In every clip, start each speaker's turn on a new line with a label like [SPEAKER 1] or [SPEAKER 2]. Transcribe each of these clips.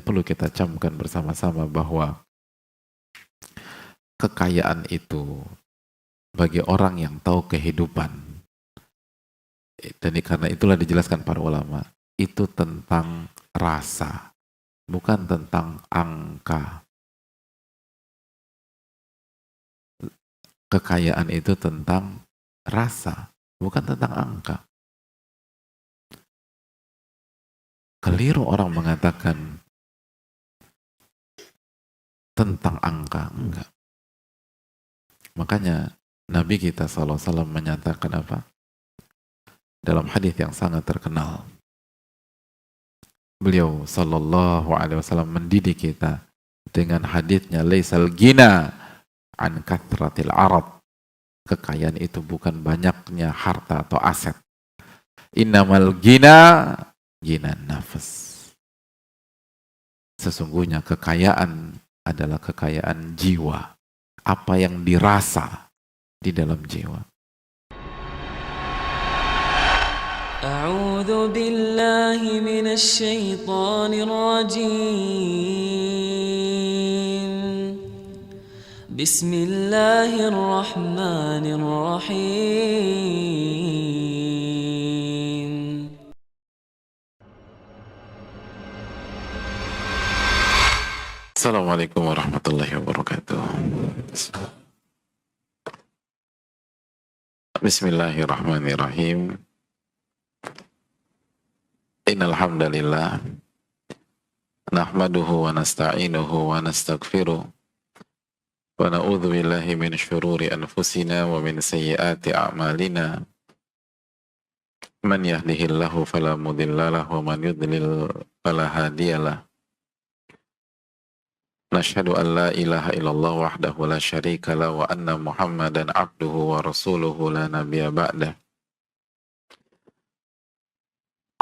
[SPEAKER 1] perlu kita camkan bersama-sama bahwa kekayaan itu bagi orang yang tahu kehidupan, dan karena itulah dijelaskan para ulama, itu tentang rasa, bukan tentang angka. Kekayaan itu tentang rasa, bukan tentang angka. Keliru orang mengatakan tentang angka, enggak. Makanya Nabi kita SAW menyatakan apa? Dalam hadis yang sangat terkenal, beliau SAW mendidik kita dengan hadisnya, laisal gina an kathratil arad. Kekayaan itu bukan banyaknya harta atau aset. Innamal gina nafas. Sesungguhnya kekayaan adalah kekayaan jiwa. Apa yang dirasa di dalam jiwa.
[SPEAKER 2] A'udzu billahi minasy syaithanir rajim. Bismillahirrahmanirrahim.
[SPEAKER 1] Assalamualaikum warahmatullahi wabarakatuh. Bismillahirrahmanirrahim. Innal hamdalillah nahmaduhu wa nasta'inuhu wa nastaghfiruh wa na'udzu billahi min syururi anfusina wa min sayyiati a'malina. Man yahdihillahu fala mudhillalah wa man yudlil fala hadiyalah. Nashhadu an la ilaha illallah wahdahu la syarika la wa anna Muhammadan abduhu wa rasuluhu la nabiyya ba'dah.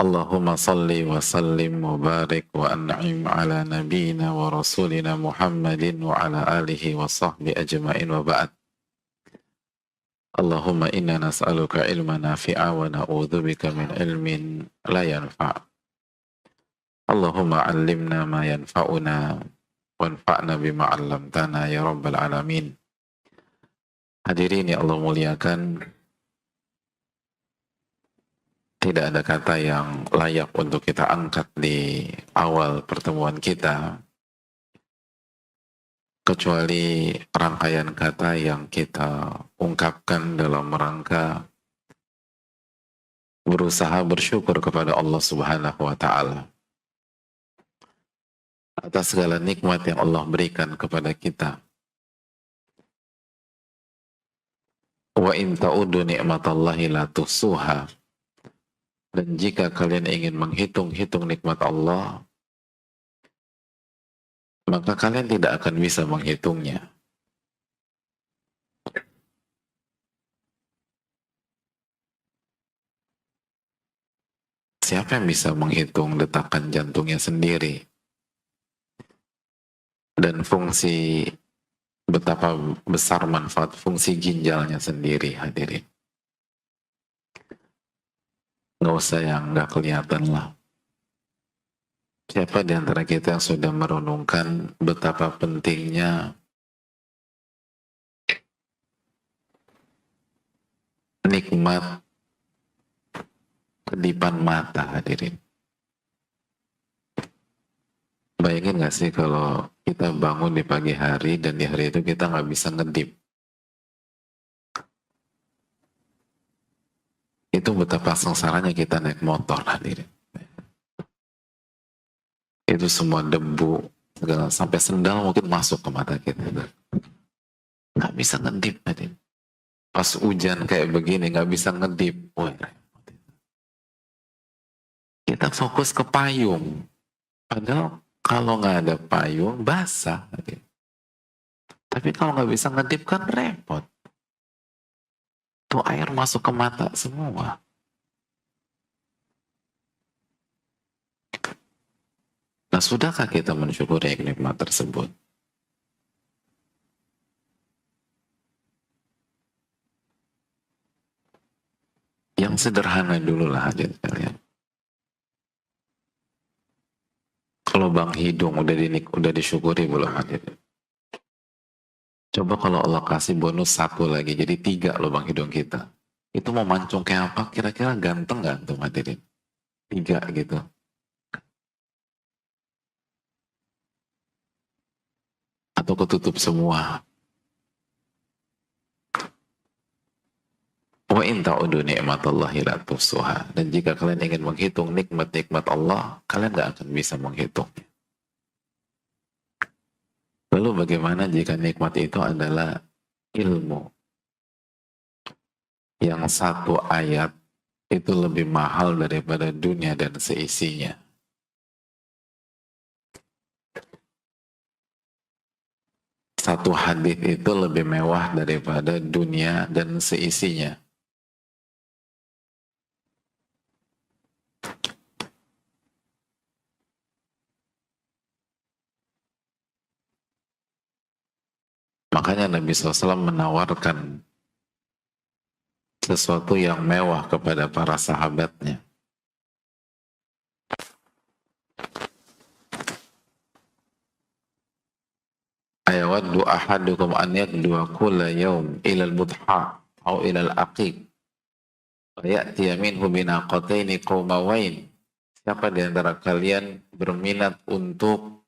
[SPEAKER 1] Allahumma salli wa sallim wa barik wa an'im ala nabiyina wa rasulina Muhammadin wa ala alihi wa sahbihi ajma'in wa ba'd. Allahumma inna nas'aluka ilman nafi'a wa na'udzubika min ilmin la yanfa'. Allahumma 'allimna ma yanfa'una wanfa'na bima 'allamtana ya rabbal alamin. Hadirin yang Allah muliakan, tidak ada kata yang layak untuk kita angkat di awal pertemuan kita kecuali rangkaian kata yang kita ungkapkan dalam rangka berusaha bersyukur kepada Allah Subhanahu wa Ta'ala atas segala nikmat yang Allah berikan kepada kita. Wa in ta'udu ni'matallahi la tuhsuha. Dan jika kalian ingin menghitung-hitung nikmat Allah, maka kalian tidak akan bisa menghitungnya. Siapa yang bisa menghitung detakan jantungnya sendiri? Dan fungsi, betapa besar manfaat fungsi ginjalnya sendiri, hadirin. Nggak usah yang nggak kelihatan lah. Siapa di antara kita yang sudah merenungkan betapa pentingnya nikmat kedipan mata, hadirin? Bayangin nggak sih kalau kita bangun di pagi hari dan di hari itu kita nggak bisa ngedip? Itu betapa sengsaranya kita naik motor, hadirin. Itu semua debu, segala, sampai sendal mungkin masuk ke mata kita. Nggak bisa ngedip, hadirin. Pas hujan kayak begini nggak bisa ngedip. Woy, kita fokus ke payung. Padahal kalau nggak ada payung, basah, hadirin. Tapi kalau nggak bisa ngedip kan repot. Tuh air masuk ke mata semua. Nah, sudahkah kita mensyukuri nikmat tersebut? Yang sederhana dulu lah, hadirin sekalian. lubang hidung udah disyukuri belum hadirin? Coba kalau Allah kasih bonus satu lagi, jadi 3 lubang hidung kita. Itu mau mancung kayak apa? Kira-kira ganteng gak tuh hadirin? 3 gitu. Atau ketutup semua. Wa in ta'udu ni'matallahi la tuhsuha. Dan jika kalian ingin menghitung nikmat-nikmat Allah, kalian gak akan bisa menghitung. Lalu bagaimana jika nikmat itu adalah ilmu? Yang satu ayat itu lebih mahal daripada dunia dan seisinya. Satu hadis itu lebih mewah daripada dunia dan seisinya. Makanya Nabi SAW menawarkan sesuatu yang mewah kepada para sahabatnya. Ayawaddu ahadukum an yakdua kulla yawm ilal budha atau ilal aqiq wa ya'tiya minhu binaqataini qawmawain. Siapa di antara kalian berminat untuk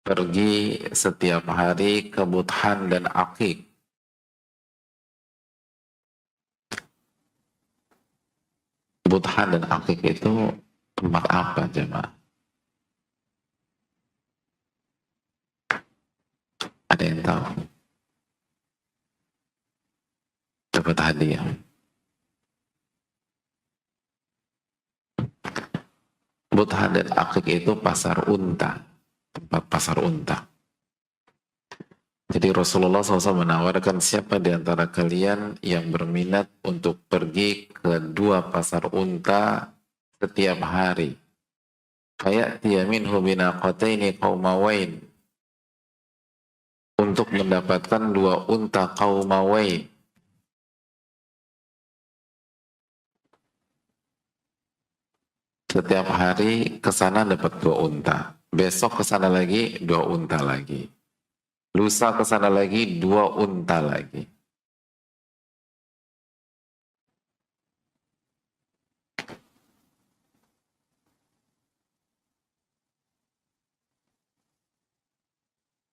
[SPEAKER 1] pergi setiap hari ke Budhan dan Aqiq? Budhan dan Aqiq itu tempat apa, jemaah? Ada yang tahu? Dapat hadiah. Budhan dan Aqiq itu pasar unta, tempat pasar unta. Jadi Rasulullah SAW menawarkan siapa di antara kalian yang berminat untuk pergi ke 2 pasar unta setiap hari. Faya'tiya minhu binaqataini qaumawain. Untuk mendapatkan 2 unta qaumawain. Setiap hari ke sana dapat 2 unta. Besok ke sana lagi 2 unta lagi. Lusa ke sana lagi 2 unta lagi.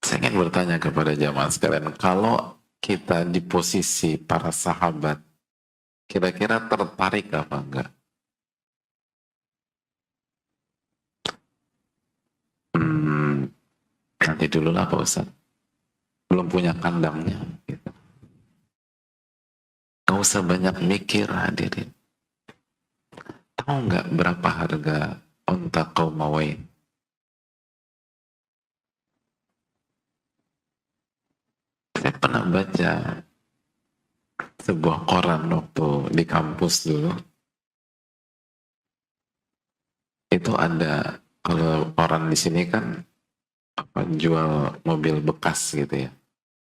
[SPEAKER 1] Saya ingin bertanya kepada jamaah sekalian, kalau kita di posisi para sahabat, kira-kira tertarik apa enggak? Nanti dulu lah Pak Ustaz. Belum punya kandangnya. Gitu. Gak usah banyak mikir hadirin. Tahu nggak berapa harga unta qaumawain? Saya pernah baca sebuah koran waktu di kampus dulu. Itu ada, kalau koran di sini kan jual mobil bekas gitu ya,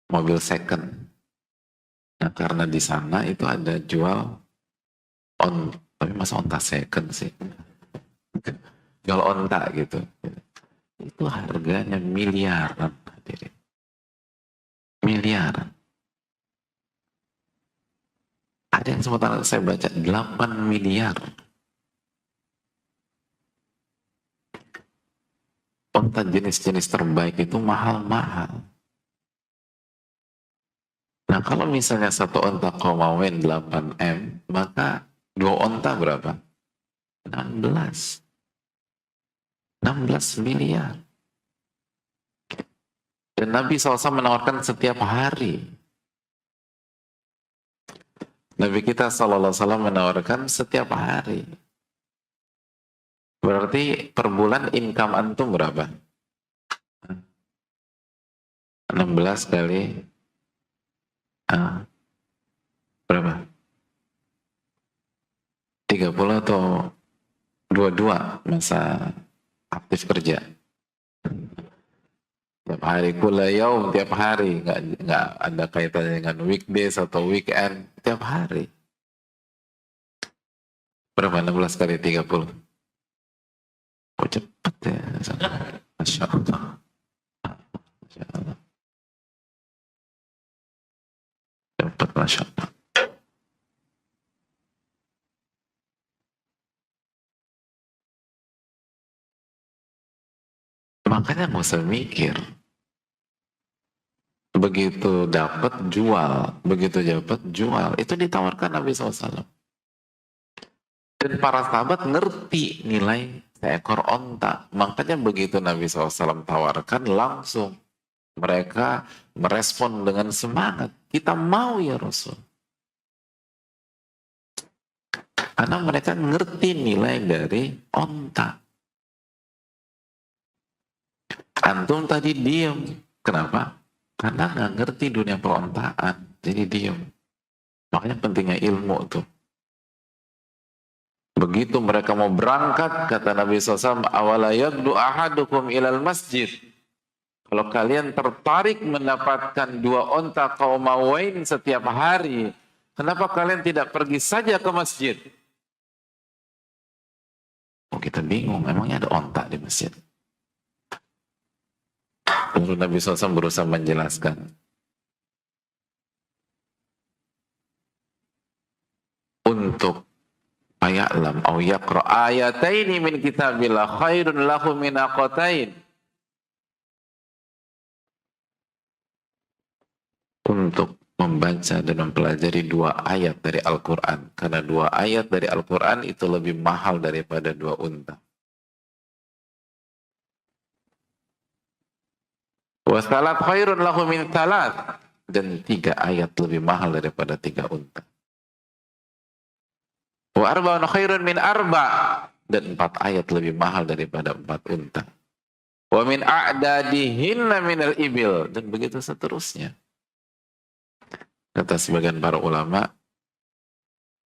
[SPEAKER 1] mobil second. Nah karena di sana itu ada jual tapi masa onta second sih, jual onta gitu. Itu harganya miliaran, hadirin. Miliaran. Ada yang sementara saya baca 8 miliar. Onta jenis-jenis terbaik itu mahal-mahal. Nah kalau misalnya satu onta qaumawain 8M, maka 2 onta berapa? 16 miliar. Dan Nabi SAW menawarkan setiap hari. Nabi kita SAW menawarkan setiap hari. Berarti per bulan income antum berapa? 16 kali berapa? 30 atau 22 masa aktif kerja? Tiap hari, kula yaum, tiap hari, nggak ada kaitannya dengan weekdays atau weekend, tiap hari. Berapa 16 kali 30? Kok cepet ya? Masya Allah. Masya Allah. Cepet, Masya Allah. Makanya nggak usah mikir. Begitu dapat jual, begitu dapat jual. Itu ditawarkan Nabi SAW. Dan para sahabat ngerti nilai seekor onta. Makanya begitu Nabi SAW tawarkan, langsung mereka merespon dengan semangat. Kita mau ya Rasul. Karena mereka ngerti nilai dari onta. Antum tadi diam. Kenapa? Karena nggak ngerti dunia perontaan. Jadi diam. Makanya pentingnya ilmu tuh. Begitu mereka mau berangkat, kata Nabi SAW, awala yagdu ahadukum ilal masjid. Kalau kalian tertarik mendapatkan 2 onta qaumawain setiap hari, kenapa kalian tidak pergi saja ke masjid? Oh, kita bingung, emangnya ada onta di masjid? Lalu Nabi SAW berusaha menjelaskan. Untuk aya'lam au yaqra ayataini min kitabillah khairun lahu min aqatain. Untuk membaca dan mempelajari 2 ayat dari Al-Quran. Karena 2 ayat dari Al-Quran itu lebih mahal daripada 2 unta. Wasalat khairun lahu min salat. Dan 3 ayat lebih mahal daripada 3 unta. Wa arba'un khairun min arba'. Dan 4 ayat lebih mahal daripada 4 unta. Wa min a'dadihinna minal ibil. Dan begitu seterusnya. Kata sebagian para ulama,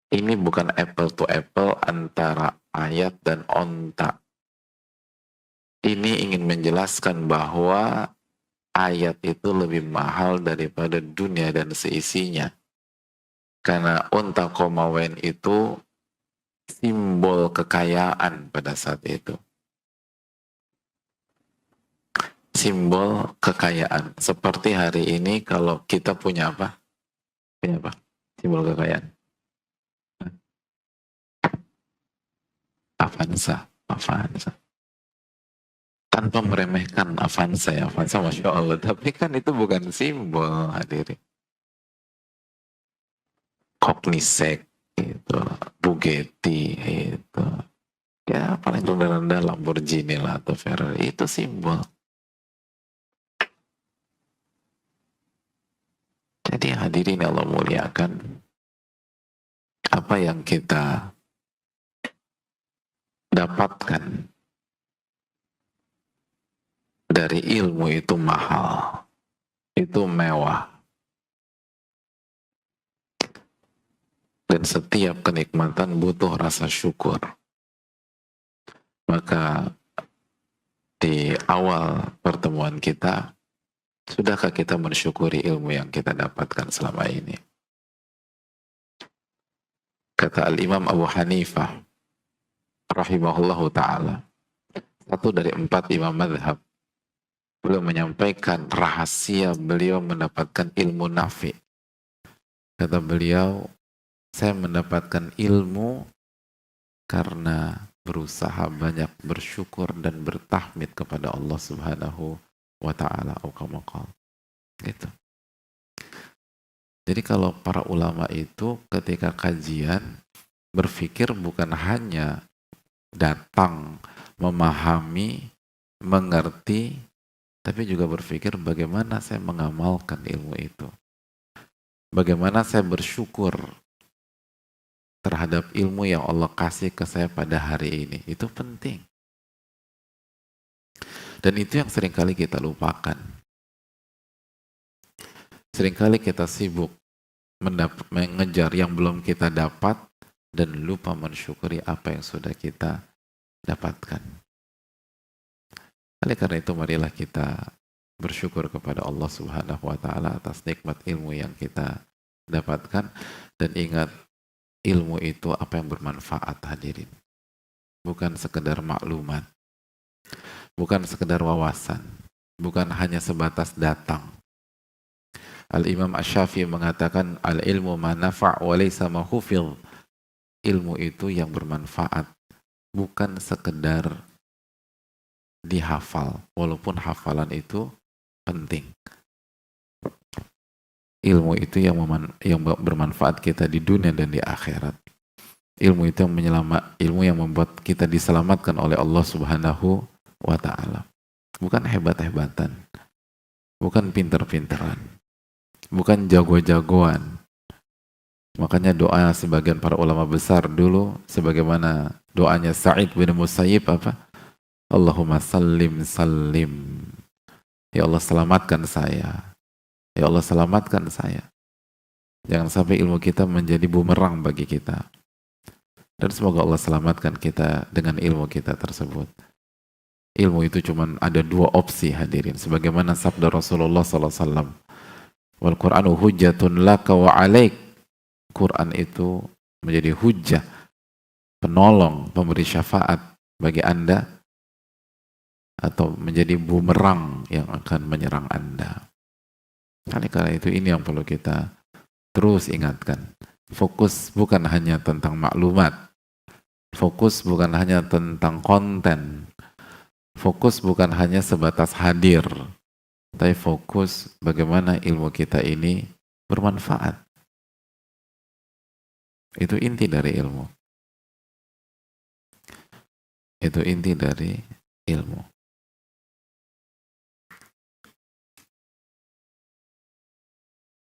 [SPEAKER 1] ini bukan apple to apple antara ayat dan onta. Ini ingin menjelaskan bahwa ayat itu lebih mahal daripada dunia dan seisinya. Karena unta qaumawain itu simbol kekayaan pada saat itu. Simbol kekayaan. Seperti hari ini kalau kita punya apa? Punya apa? Simbol kekayaan. Avanza. Avanza. Tanpa meremehkan Avanza ya. Avanza Masya Allah. Tapi kan itu bukan simbol hadirin. Koenigsegg itu, Bugatti itu. Ya paling rendah-rendah Lamborghini lah atau Ferrari. Itu simbol. Jadi hadirin Allah muliakan, apa yang kita dapatkan dari ilmu itu mahal, itu mewah. Dan setiap kenikmatan butuh rasa syukur. Maka di awal pertemuan kita, sudahkah kita mensyukuri ilmu yang kita dapatkan selama ini? Kata Al-Imam Abu Hanifah, rahimahullahu ta'ala, 1 dari 4 imam madhab, beliau menyampaikan rahasia beliau mendapatkan ilmu nafi. Kata beliau, saya mendapatkan ilmu karena berusaha banyak bersyukur dan bertahmid kepada Allah Subhanahu wa ta'ala. Gitu. Jadi kalau para ulama itu ketika kajian berpikir bukan hanya datang, memahami, mengerti, tapi juga berpikir bagaimana saya mengamalkan ilmu itu. Bagaimana saya bersyukur terhadap ilmu yang Allah kasih ke saya pada hari ini. Itu penting. Dan itu yang seringkali kita lupakan. Seringkali kita sibuk mengejar yang belum kita dapat dan lupa mensyukuri apa yang sudah kita dapatkan. Oleh karena itu marilah kita bersyukur kepada Allah Subhanahu wa ta'ala atas nikmat ilmu yang kita dapatkan, dan ingat ilmu itu apa yang bermanfaat hadirin, bukan sekedar maklumat. bukan sekedar wawasan, bukan hanya sebatas datang. Al-Imam Asy-Syafi'i mengatakan al-ilmu ma nafa' wa laysa ma hufidh. Ilmu itu yang bermanfaat, bukan sekedar dihafal, walaupun hafalan itu penting. Ilmu itu yang bermanfaat kita di dunia dan di akhirat. Ilmu itu yang ilmu yang membuat kita diselamatkan oleh Allah Subhanahu wa taala. Bukan hebat-hebatan, bukan pinter-pinteran, bukan jago-jagoan. Makanya doa sebagian para ulama besar dulu, sebagaimana doanya Sa'id bin Musayyib apa? Allahumma sallim sallim. Ya Allah selamatkan saya. Ya Allah selamatkan saya. Jangan sampai ilmu kita menjadi bumerang bagi kita. Dan semoga Allah selamatkan kita dengan ilmu kita tersebut. Ilmu itu cuma ada dua opsi hadirin. Sebagaimana sabda Rasulullah SAW. Wal Qur'anu hujjatun laka wa alaik. Quran itu menjadi hujjah, penolong, pemberi syafaat bagi Anda, atau menjadi bumerang yang akan menyerang Anda. Karena itu ini yang perlu kita terus ingatkan. Fokus bukan hanya tentang maklumat. Fokus bukan hanya tentang konten. Fokus bukan hanya sebatas hadir. Tapi fokus bagaimana ilmu kita ini bermanfaat. Itu inti dari ilmu. Itu inti dari ilmu.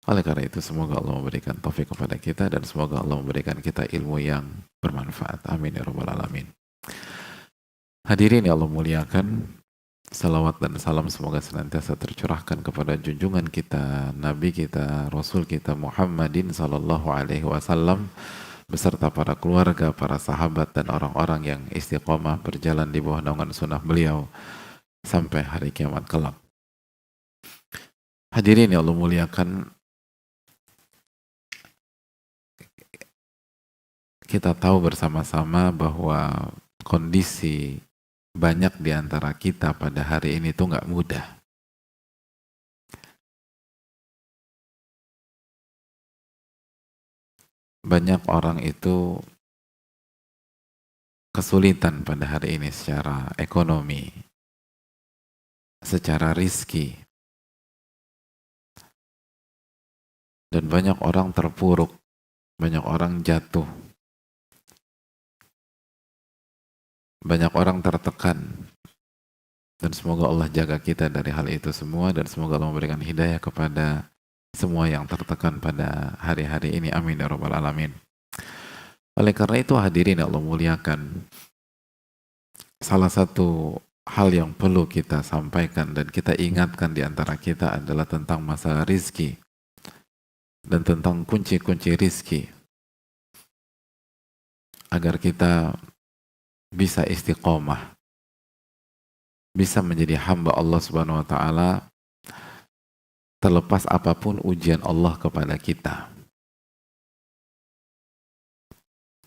[SPEAKER 1] Oleh karena itu semoga Allah memberikan taufik kepada kita dan semoga Allah memberikan kita ilmu yang bermanfaat. Amin ya rabbal alamin. Hadirin yang Allah muliakan, salawat dan salam semoga senantiasa tercurahkan kepada junjungan kita, Nabi kita, Rasul kita Muhammadin sallallahu alaihi wasallam beserta para keluarga, para sahabat dan orang-orang yang istiqomah berjalan di bawah naungan sunnah beliau sampai hari kiamat kelak. Hadirin yang Allah muliakan, kita tahu bersama-sama bahwa kondisi banyak di antara kita pada hari ini tuh nggak mudah. Banyak orang itu kesulitan pada hari ini secara ekonomi, secara rizki. Dan banyak orang terpuruk, banyak orang jatuh. Banyak orang tertekan, dan semoga Allah jaga kita dari hal itu semua, dan semoga Allah memberikan hidayah kepada semua yang tertekan pada hari-hari ini. Amin ya rabbal alamin. Oleh karena itu hadirin Allah muliakan, salah satu hal yang perlu kita sampaikan dan kita ingatkan di antara kita adalah tentang masalah rizki dan tentang kunci-kunci rizki agar kita bisa istiqomah, bisa menjadi hamba Allah Subhanahu wa taala terlepas apapun ujian Allah kepada kita.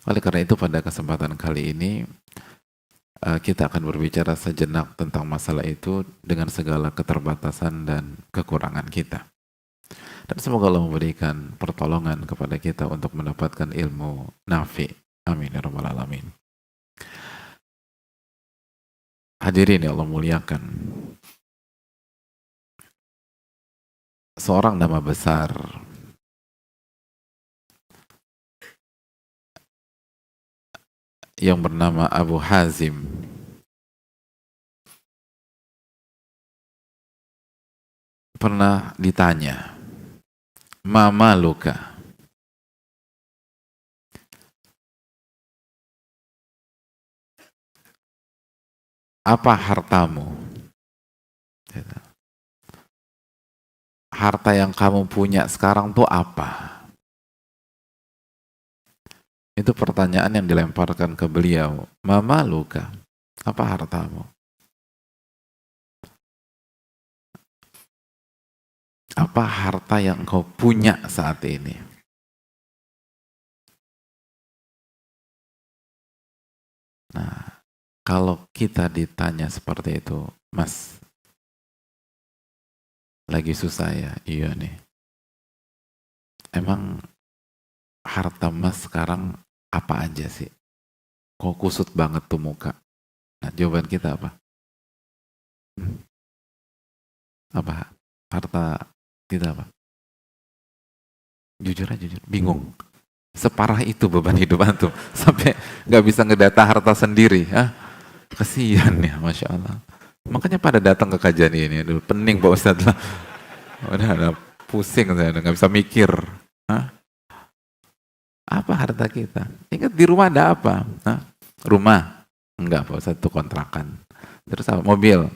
[SPEAKER 1] Oleh karena itu pada kesempatan kali ini kita akan berbicara sejenak tentang masalah itu dengan segala keterbatasan dan kekurangan kita. Dan semoga Allah memberikan pertolongan kepada kita untuk mendapatkan ilmu nafi. Amin ya rabbal alamin. Hadirin yang Allah muliakan, seorang nama besar yang bernama Abu Hazim pernah ditanya, "Mama luka?" Apa hartamu? Harta yang kamu punya sekarang tuh apa? Itu pertanyaan yang dilemparkan ke beliau. Mama luka, apa hartamu? Apa harta yang kau punya saat ini? Nah, Kalau kita ditanya seperti itu, Mas, lagi susah ya? Iya nih. Emang harta Mas sekarang apa aja sih? Kok kusut banget tuh muka? Nah, jawaban kita apa? Apa? Harta kita apa? Jujur aja, jujur. Bingung. Separah itu beban hidup antum. Sampai nggak bisa ngedata harta sendiri. Hah? Kesian ya, Masya Allah. Makanya pada datang ke kajian ini. Aduh, pening Pak Ustadz lah. Udah pusing saya, udah nggak bisa mikir. Hah? Apa harta kita? Ingat di rumah ada apa? Hah? Rumah? Enggak Pak Ustadz, itu kontrakan. Terus apa? Mobil?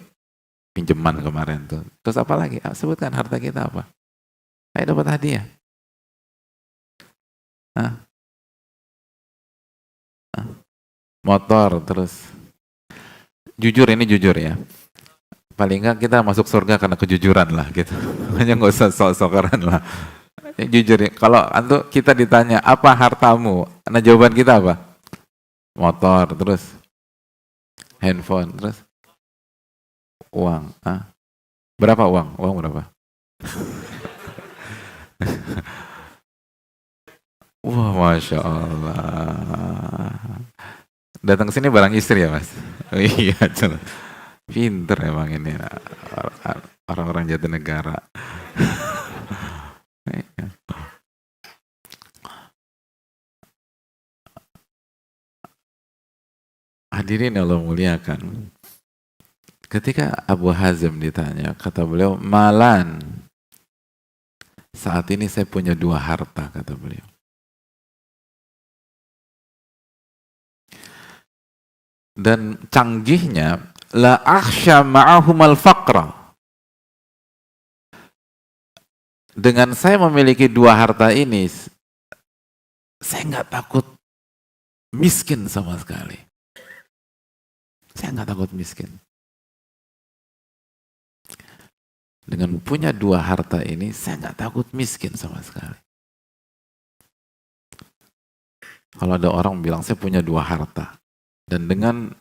[SPEAKER 1] Pinjaman kemarin tuh. Terus apa lagi? Sebutkan harta kita apa? Ayo dapat hadiah. Hah? Hah? Motor, terus. Jujur, ini jujur ya. Paling enggak kita masuk surga karena kejujuran lah gitu. Hanya nggak usah sok-sokan lah. Jujur ya, kalau kita ditanya apa hartamu, nah jawaban kita apa? Motor, terus handphone, terus uang. Berapa uang? Uang berapa? Wah, Masya Allah. Datang ke sini barang istri ya Mas? Iya, pinter emang ini orang-orang Jatinegara. Hadirin Allah muliakan. Ketika Abu Hazim ditanya, kata beliau, malan. Saat ini saya punya 2 harta, kata beliau. Dan canggihnya, la akhsha ma'ahumal faqra. Dengan saya memiliki 2 harta ini, saya nggak takut miskin sama sekali. Saya nggak takut miskin. Dengan punya 2 harta ini, saya nggak takut miskin sama sekali. Kalau ada orang bilang, saya punya 2 harta. Dan dengan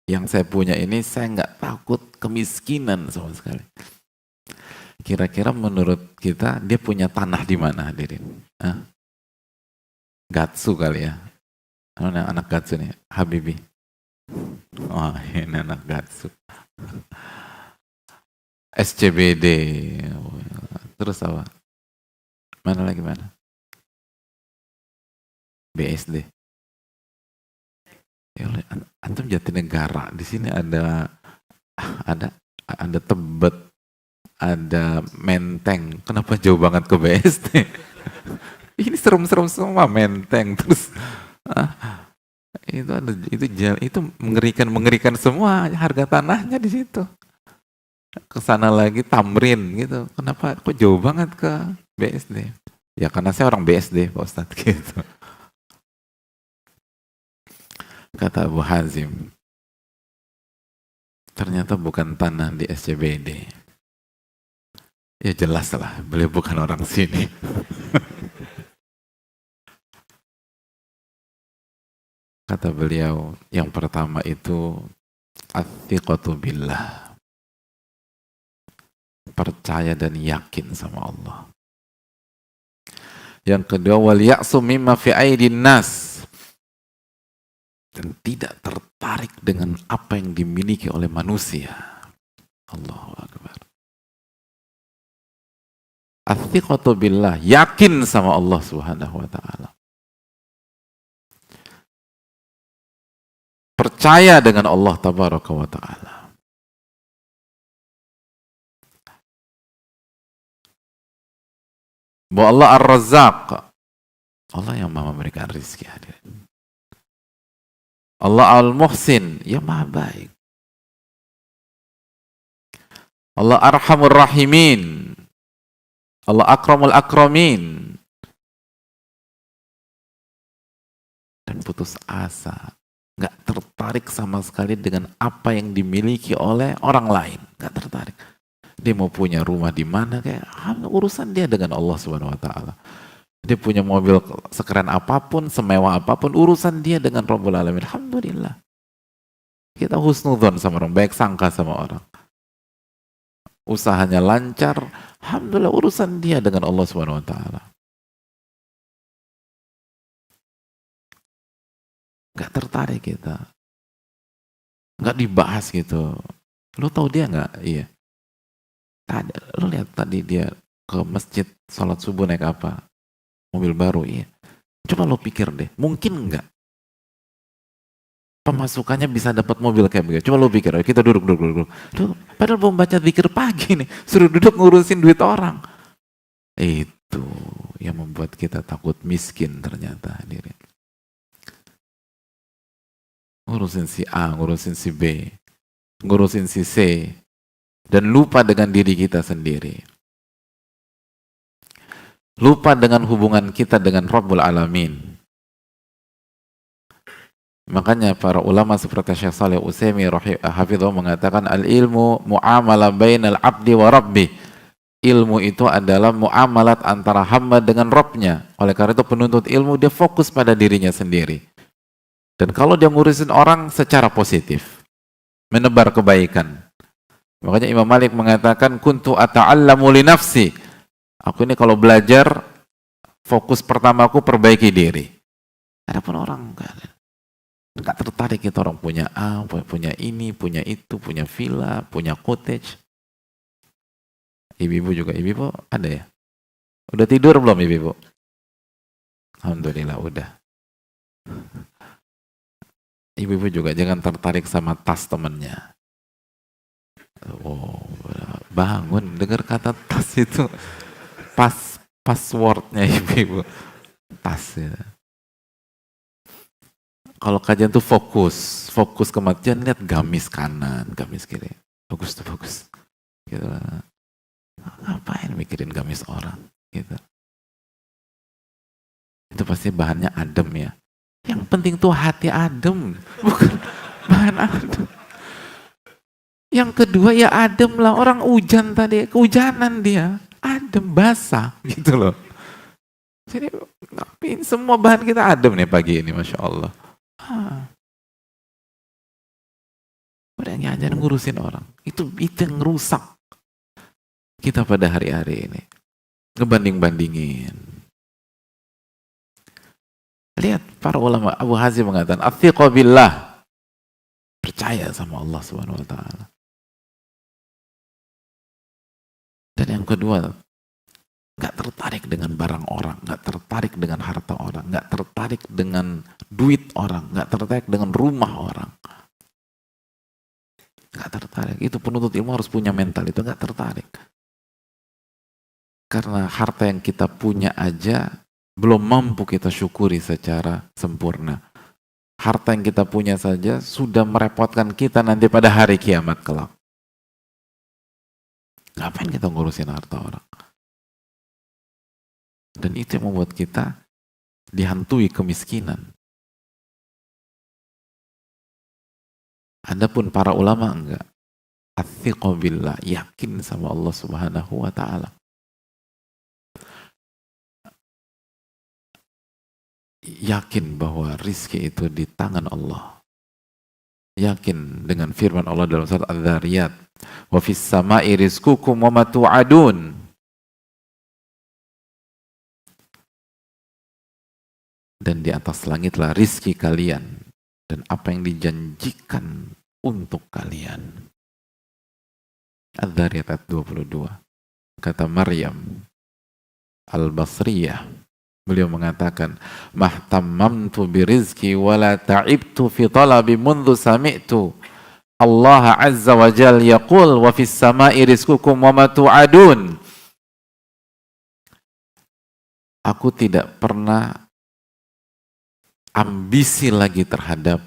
[SPEAKER 1] yang saya punya ini, saya nggak takut kemiskinan sama sekali. Kira-kira menurut kita, dia punya tanah di mana hadirin? Gatsu kali ya? Mana anak Gatsu nih? Habibi. Oh, ini anak Gatsu. SCBD. Terus apa? Mana lagi mana? BSD. Ya, antum Jatinegara. Di sini ada Tebet, ada Menteng. Kenapa jauh banget ke BSD? Ini serem-serem semua Menteng. Terus itu mengerikan semua harga tanahnya di situ. Kesana lagi Tamrin gitu. Kenapa kok jauh banget ke BSD? Ya karena saya orang BSD Pak Ustadz gitu. Kata Abu Hazim, ternyata bukan tanah di SCBD. Ya jelas lah, beliau bukan orang sini. Kata beliau, yang pertama itu at-thiqatu billah. Percaya dan yakin sama Allah. Yang kedua, wal ya'su mimma fi aidin nas. Dan tidak tertarik dengan apa yang dimiliki oleh manusia. Allahu Akbar. At-thiqatu billah, yakin sama Allah Subhanahu wa taala. Percaya dengan Allah tabaraka wa taala. Bahwa Allah Ar-Razzaq, Allah yang maha memberikan rizki hadirin. Allah Al-Muhsin, yang maha baik. Allah Arhamur Rahimin, Allah Akramul Akramin. Dan putus asa, nggak tertarik sama sekali dengan apa yang dimiliki oleh orang lain, nggak tertarik. Dia mau punya rumah di mana, kayak urusan dia dengan Allah Subhanahu wa taala. Dia punya mobil sekeren apapun, semewah apapun, urusan dia dengan Rabbul Alamin. Alhamdulillah. Kita husnudzon sama orang, baik sangka sama orang. Usahanya lancar, alhamdulillah urusan dia dengan Allah Subhanahu wa taala. Gak tertarik kita. Gak dibahas gitu. Lu tahu dia gak? Iya. Tadi, lu lihat tadi dia ke masjid sholat subuh naik apa? Mobil baru, iya. Coba lu pikir deh, mungkin gak pemasukannya bisa dapat mobil kayak begitu? Coba lu pikir, kita duduk. Padahal belum baca zikir pagi nih, suruh duduk ngurusin duit orang. Itu yang membuat kita takut miskin ternyata hadirin. Ngurusin si A, ngurusin si B, ngurusin si C, dan lupa dengan diri kita sendiri. Lupa dengan hubungan kita dengan Rabbul Alamin. Makanya para ulama seperti Syekh Shalih Utsaimin hafizahullah mengatakan al-ilmu muamalah bainal abdi wa rabbi. Ilmu itu adalah muamalat antara hamba dengan Rabbnya. Oleh karena itu penuntut ilmu dia fokus pada dirinya sendiri. Dan kalau dia ngurusin orang secara positif, menebar kebaikan. Makanya Imam Malik mengatakan, kuntu ata'allamu li nafsi. Aku ini kalau belajar, fokus pertamaku perbaiki diri. Adapun orang enggak tertarik itu orang punya A, punya ini, punya itu, punya villa, punya cottage. Ibu-ibu juga, ibu-ibu ada ya? Udah tidur belum ibu-ibu? Alhamdulillah udah. Ibu-ibu juga jangan tertarik sama tas temennya. Oh, bangun dengar kata tas itu passwordnya ibu-ibu. Tas ya. Kalau kajian tuh fokus kematian, lihat gamis kanan, gamis kiri. Bagus tuh bagus. Gitu. Ngapain mikirin gamis orang? Gitu. Itu pasti bahannya adem ya. Yang penting tuh hati adem, bukan bahan adem. Yang kedua ya adem lah, orang hujan tadi, kehujanan dia, adem, basah gitu loh. Jadi ngapain semua bahan kita adem nih pagi ini, Masya Allah. Udah jangan ngurusin orang, itu yang rusak kita pada hari-hari ini. Ngebanding-bandingin. Lihat para ulama, Abu Hazim mengatakan, "Athiqa billah." Percaya sama Allah Subhanahu wa taala. Dan yang kedua, enggak tertarik dengan barang orang, enggak tertarik dengan harta orang, enggak tertarik dengan duit orang, enggak tertarik dengan rumah orang. Enggak tertarik. Itu penuntut ilmu harus punya mental itu, enggak tertarik. Karena harta yang kita punya aja belum mampu kita syukuri secara sempurna. Harta yang kita punya saja sudah merepotkan kita nanti pada hari kiamat kelak. Ngapain kita ngurusin harta orang? Dan itu yang membuat kita dihantui kemiskinan. Adapun para ulama enggak. Athiqa billah, yakin sama Allah Subhanahu wa taala. Yakin bahwa rizki itu di tangan Allah. Yakin dengan firman Allah dalam surat Adz-Dzariyat, wa fis sama'i rizqukum wa ma tu'adun. Dan di atas langitlah rizki kalian dan apa yang dijanjikan untuk kalian. Adz-Dzariyat ayat 22. Kata Maryam Al-Basriyah, beliau mengatakan, mahtammamtu birizki wala ta'ibtu fi talabi mundu sami'tu Allah azza wa jal yaqul wa fis sama'i rizqukum wa ma tu'adun. Aku tidak pernah ambisi lagi terhadap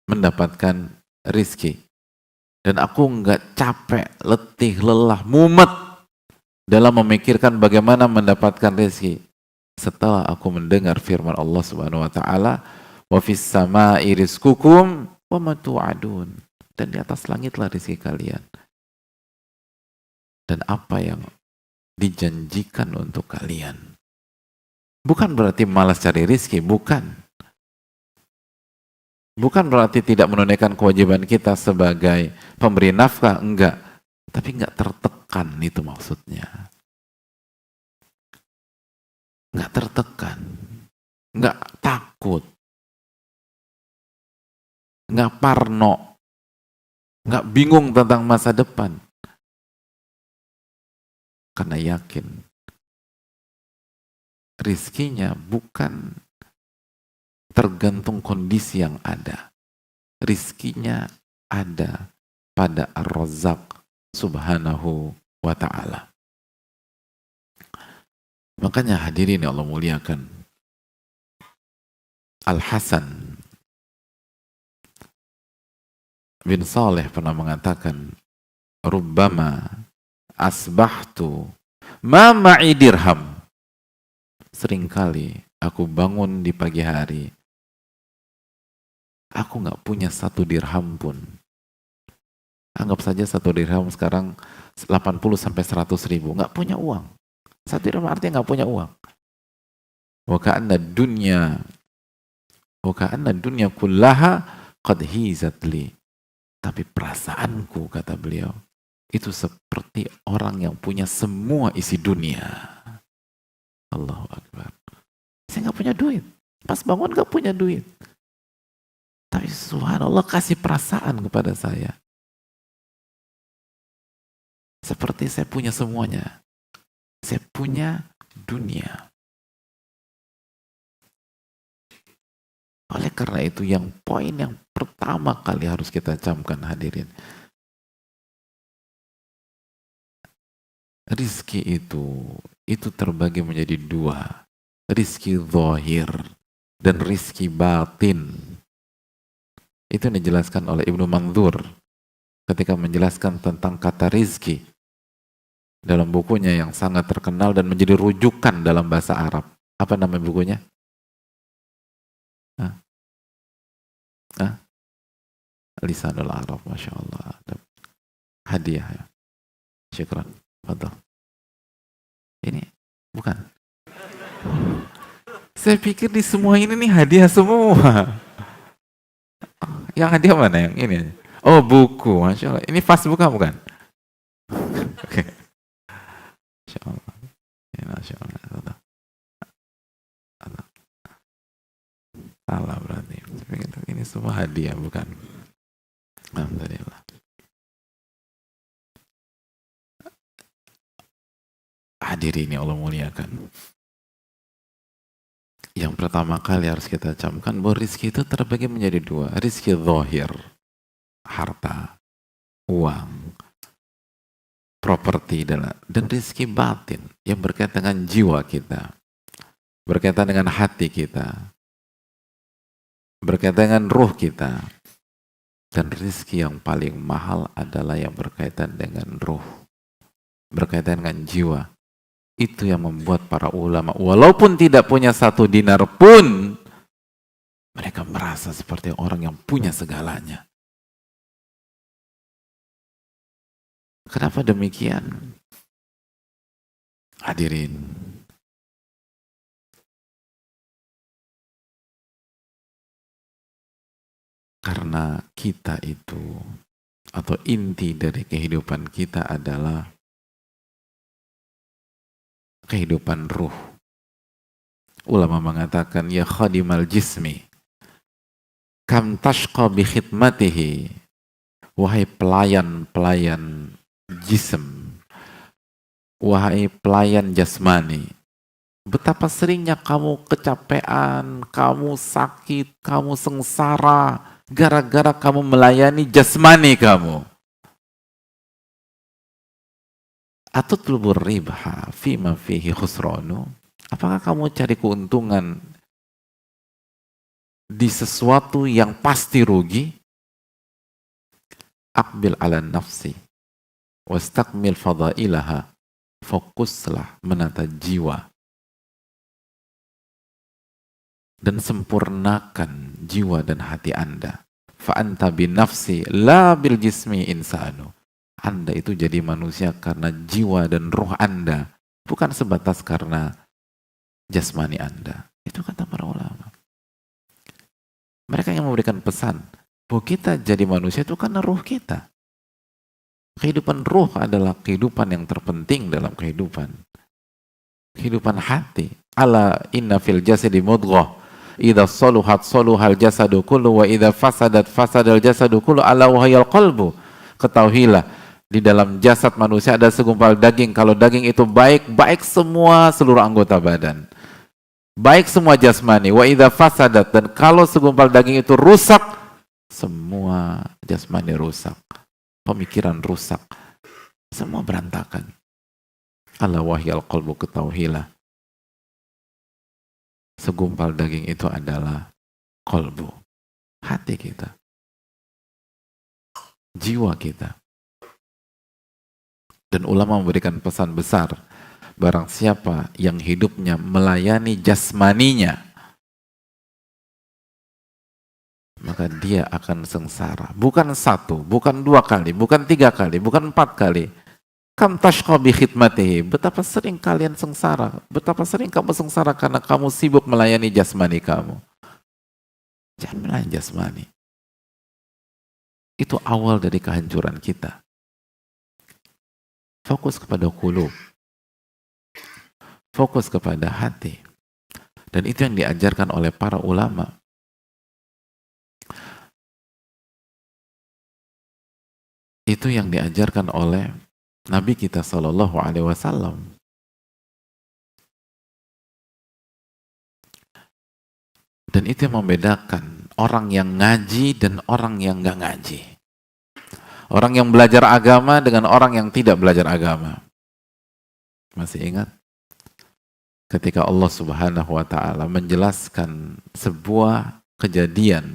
[SPEAKER 1] mendapatkan rizki. Dan aku enggak capek, letih, lelah, mumet dalam memikirkan bagaimana mendapatkan rizki. Setelah aku mendengar firman Allah Subhanahu wa taala, wa fis sama'i rizqukum wa ma tu'adun. Dan di atas langitlah rezeki kalian. Dan apa yang dijanjikan untuk kalian. Bukan berarti malas cari rezeki, bukan. Bukan berarti tidak menunaikan kewajiban kita sebagai pemberi nafkah, enggak. Tapi enggak tertekan, itu maksudnya. Enggak tertekan, enggak takut, enggak parno, enggak bingung tentang masa depan. Karena yakin rizkinya bukan tergantung kondisi yang ada. Rizkinya ada pada Ar-Razzaq subhanahu wa ta'ala. Makanya hadirin yang Allah muliakan, Al-Hasan bin Saleh pernah mengatakan, Rubbama asbahtu ma ma'i dirham. Seringkali aku bangun di pagi hari, aku nggak punya 1 dirham pun. Anggap saja 1 dirham sekarang 80 sampai 100 ribu, nggak punya uang. 1 dirham artinya nggak punya uang. Wa ka'anna dunya kullaha qad hizat li. Tapi perasaanku, kata beliau, itu seperti orang yang punya semua isi dunia. Allahu Akbar. Saya nggak punya duit. Pas bangun nggak punya duit. Tapi subhanallah kasih perasaan kepada saya. Seperti saya punya semuanya. Saya punya dunia. Oleh karena itu yang poin yang pertama kali harus kita camkan, hadirin. Rizki itu terbagi menjadi 2. Rizki zahir dan rizki batin. Itu yang dijelaskan oleh Ibnu Mandzur ketika menjelaskan tentang kata rizki dalam bukunya yang sangat terkenal dan menjadi rujukan dalam bahasa Arab. Apa nama bukunya? Lisanul Arab, Masya Allah. Hadiah ya. Syukran. Fadal. Ini bukan. Saya pikir di semua ini nih hadiah semua. Yang hadiah mana yang ini? Oh, buku. Masya Allah. Ini fast buka bukan? Oke. Masya Allah. Ya, Masya Allah. Salah berarti. Ini semua hadiah bukan? Alhamdulillah. Hadirin yang Allah muliakan. Yang pertama kali harus kita camkan bahwa rizki itu terbagi menjadi 2. Rizki zahir, harta, uang, properti, dan rizki batin yang berkaitan dengan jiwa kita, berkaitan dengan hati kita, berkaitan dengan ruh kita. Dan rizki yang paling mahal adalah yang berkaitan dengan ruh, berkaitan dengan jiwa. Itu yang membuat para ulama, walaupun tidak punya 1 dinar pun, mereka merasa seperti orang yang punya segalanya. Kenapa demikian? Hadirin, karena kita itu, atau inti dari kehidupan kita adalah kehidupan ruh. Ulama mengatakan, ya khadimal jismi, kam tashqa bi khidmatihi. Wahai pelayan-pelayan jism, wahai pelayan jasmani, betapa seringnya kamu kecapean, kamu sakit, kamu sengsara, gara-gara kamu melayani jasmani kamu. Atutlubur ribha fima fihi khusranu. Apakah kamu cari keuntungan di sesuatu yang pasti rugi? Aqbil ala nafsi wastakmil fadailaha. Fokuslah menata jiwa dan sempurnakan jiwa dan hati Anda. Fa anta bin nafsi la bil jismi insanu. Anda itu jadi manusia karena jiwa dan roh Anda, bukan sebatas karena jasmani Anda. Itu kata para ulama. Mereka yang memberikan pesan bahwa kita jadi manusia itu karena ruh kita. Kehidupan ruh adalah kehidupan yang terpenting dalam kehidupan. Kehidupan hati. Ala inna fil jasadi mudghah. Idza saluhat saluhal jasadu kullu wa idza fasadat fasadal jasadu kullu ala wahayal qalbu. Ketahuilah, di dalam jasad manusia ada segumpal daging. Kalau daging itu baik, baik semua seluruh anggota badan. Baik semua jasmani. Wa idza fasadat, dan kalau segumpal daging itu rusak, semua jasmani rusak. Pemikiran rusak. Semua berantakan. Ala wahyal qalbu, ketahuilah, segumpal daging itu adalah qalbu, hati kita, jiwa kita. Dan ulama memberikan pesan besar, barang siapa yang hidupnya melayani jasmaninya, maka dia akan sengsara. Bukan satu, bukan dua kali, bukan tiga kali, bukan empat kali. Kam tashqa bi khidmatihi. Betapa sering kalian sengsara. Betapa sering kamu sengsara karena kamu sibuk melayani jasmani kamu. Jangan melayani jasmani. Itu awal dari kehancuran kita. Fokus kepada qulub. Fokus kepada hati. Dan itu yang diajarkan oleh para ulama. Itu yang diajarkan oleh Nabi kita Shallallahu Alaihi Wasallam. Dan itu yang membedakan orang yang ngaji dan orang yang nggak ngaji. Orang yang belajar agama dengan orang yang tidak belajar agama. Masih ingat? Ketika Allah Subhanahu Wa Taala menjelaskan sebuah kejadian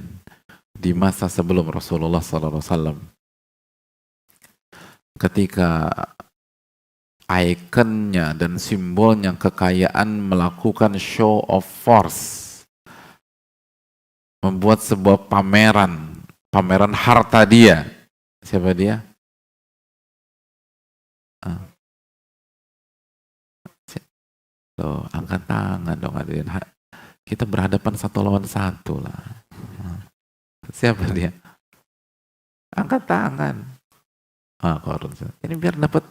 [SPEAKER 1] di masa sebelum Rasulullah Sallallahu Alaihi Wasallam. Ketika ikonnya dan simbolnya kekayaan melakukan show of force, membuat sebuah pameran harta dia. Siapa dia? Loh, angkat tangan dong hadirin. Kita berhadapan satu lawan satu lah. Siapa dia? Angkat tangan. Qarun. Ini biar dapat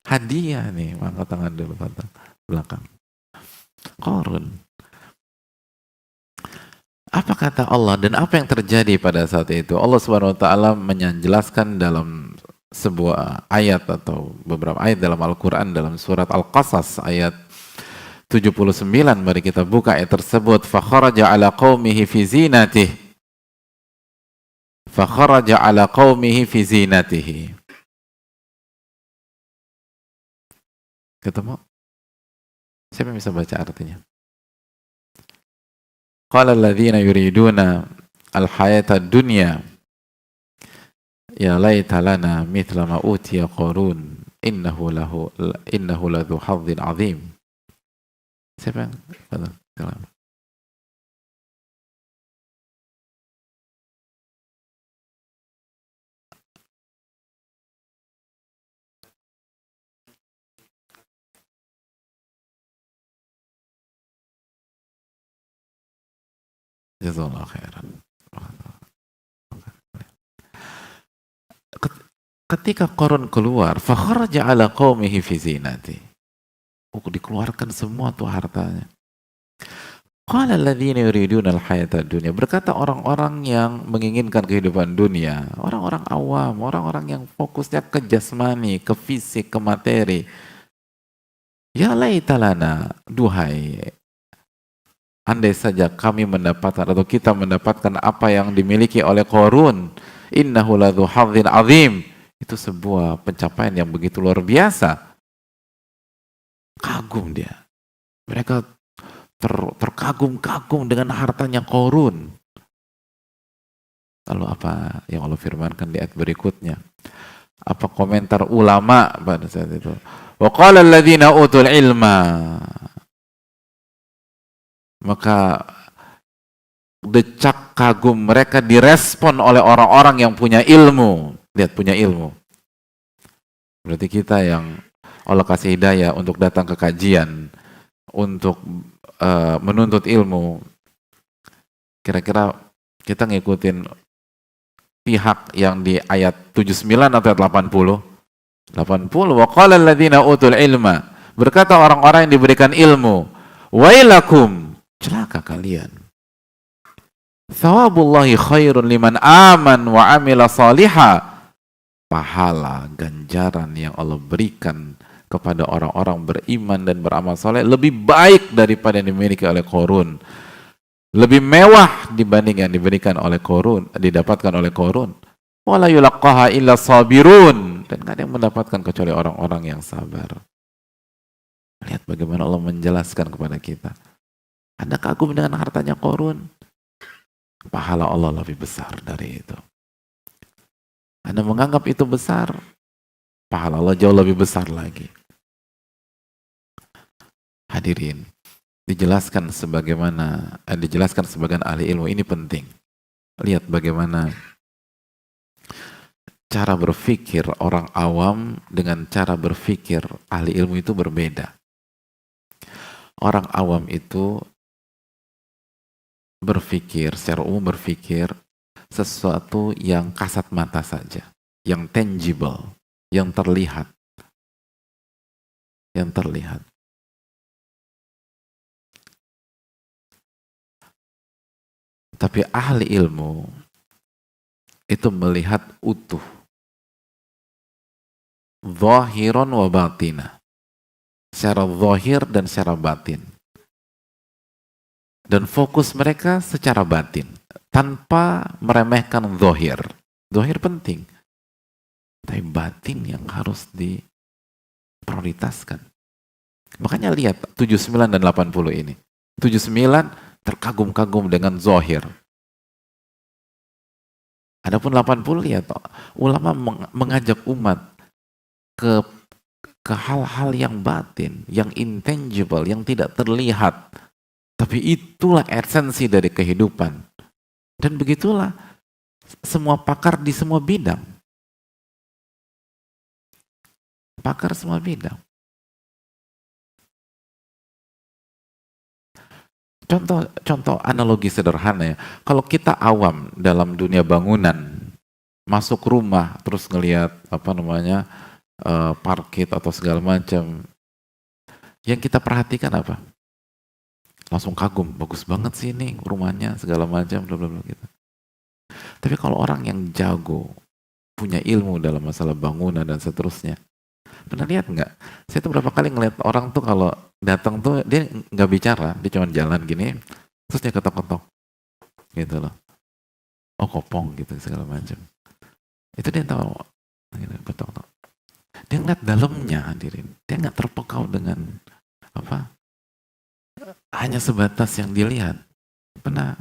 [SPEAKER 1] hadiah nih, angkat tangan dulu kata belakang. Qarun. Apa kata Allah dan apa yang terjadi pada saat itu? Allah Subhanahu wa taala menjelaskan dalam sebuah ayat atau beberapa ayat dalam Al-Qur'an dalam surat Al-Qasas ayat 79. Mari kita buka ayat tersebut. Fa kharaja ala qaumihi fi zinatihi. Fa kharaja ala qaumihi fi zinatihi. Ketemu? Siapa yang bisa baca artinya? Qala alladhina yuriduna al-hayata dunya ya laita lana mithla ma utiya Qarun innahu ladhu hadzin azim. Siapa yang baca? Jazakallahu khairan. Ketika Qarun keluar, fa kharaja ala qaumihi fi zinati. Dikeluarkan semua tuh hartanya. Qala alladziina yuriduna al-hayata dunya. Berkata orang-orang yang menginginkan kehidupan dunia, orang-orang awam, orang-orang yang fokusnya ke jasmani, ke fisik, ke materi. Ya laitalana, duhai, andai saja kami mendapatkan atau kita mendapatkan apa yang dimiliki oleh Qarun, innahu ladzu hadzin azim. Itu sebuah pencapaian yang begitu luar biasa. Kagum dia. Mereka terkagum-kagum dengan hartanya Qarun. Lalu apa yang Allah firmankan di ayat berikutnya? Apa komentar ulama pada saat itu? Wa qala alladziina utul ilma. Maka decak kagum mereka direspon oleh orang-orang yang punya ilmu. Lihat, punya ilmu. Berarti kita yang Allah kasih hidayah untuk datang ke kajian, untuk menuntut ilmu, kira-kira Kita ngikutin pihak yang di ayat 79 atau ayat 80? 80. Wa qala alladziina utul ilma, berkata orang-orang yang diberikan ilmu, wailakum, celaka kalian. Thawabullahi khairun liman aman wa amila salihah. Pahala ganjaran yang Allah berikan kepada orang-orang beriman dan beramal saleh lebih baik daripada yang dimiliki oleh Qarun. Lebih mewah dibanding yang diberikan oleh Qarun, didapatkan oleh Qarun. Wala yulaqqaha illa sabirun, dan tidak ada yang mendapatkan kecuali orang-orang yang sabar. Lihat bagaimana Allah menjelaskan kepada kita. Anda kagum dengan hartanya Qarun? Pahala Allah lebih besar dari itu. Anda menganggap itu besar, pahala Allah jauh lebih besar lagi. Hadirin, dijelaskan sebagian ahli ilmu, ini penting. Lihat bagaimana cara berpikir orang awam dengan cara berpikir ahli ilmu itu berbeda. Orang awam itu berpikir, secara umum berpikir sesuatu yang kasat mata saja, yang tangible, yang terlihat. Tapi ahli ilmu itu melihat utuh, zahiran wa batina, secara zahir dan secara batin. Dan fokus mereka secara batin, tanpa meremehkan zahir. Zahir penting, tapi batin yang harus diprioritaskan. Makanya lihat 79 dan 80 ini. 79 terkagum-kagum dengan zahir. Adapun 80 lihat, ulama mengajak umat ke hal-hal yang batin, yang intangible, yang tidak terlihat. Tapi itulah esensi dari kehidupan. Dan begitulah semua pakar di semua bidang. Pakar semua bidang. Contoh analogi sederhana ya. Kalau kita awam dalam dunia bangunan, masuk rumah terus ngelihat parkit atau segala macam, yang kita perhatikan apa? Langsung kagum, bagus banget sih ini rumahnya, segala macam, bla bla bla gitu. Tapi kalau orang yang jago, punya ilmu dalam masalah bangunan dan seterusnya, pernah lihat nggak? Saya tuh berapa kali ngeliat orang tuh kalau datang tuh dia nggak bicara, dia cuma jalan gini, terus dia ketok-ketok, gitu loh. Oh kopong gitu segala macam. Itu dia tahu, gitu, ketok-ketok. Dia ngeliat dalamnya, hadirin. Dia nggak terpukau dengan hanya sebatas yang dilihat. Pernah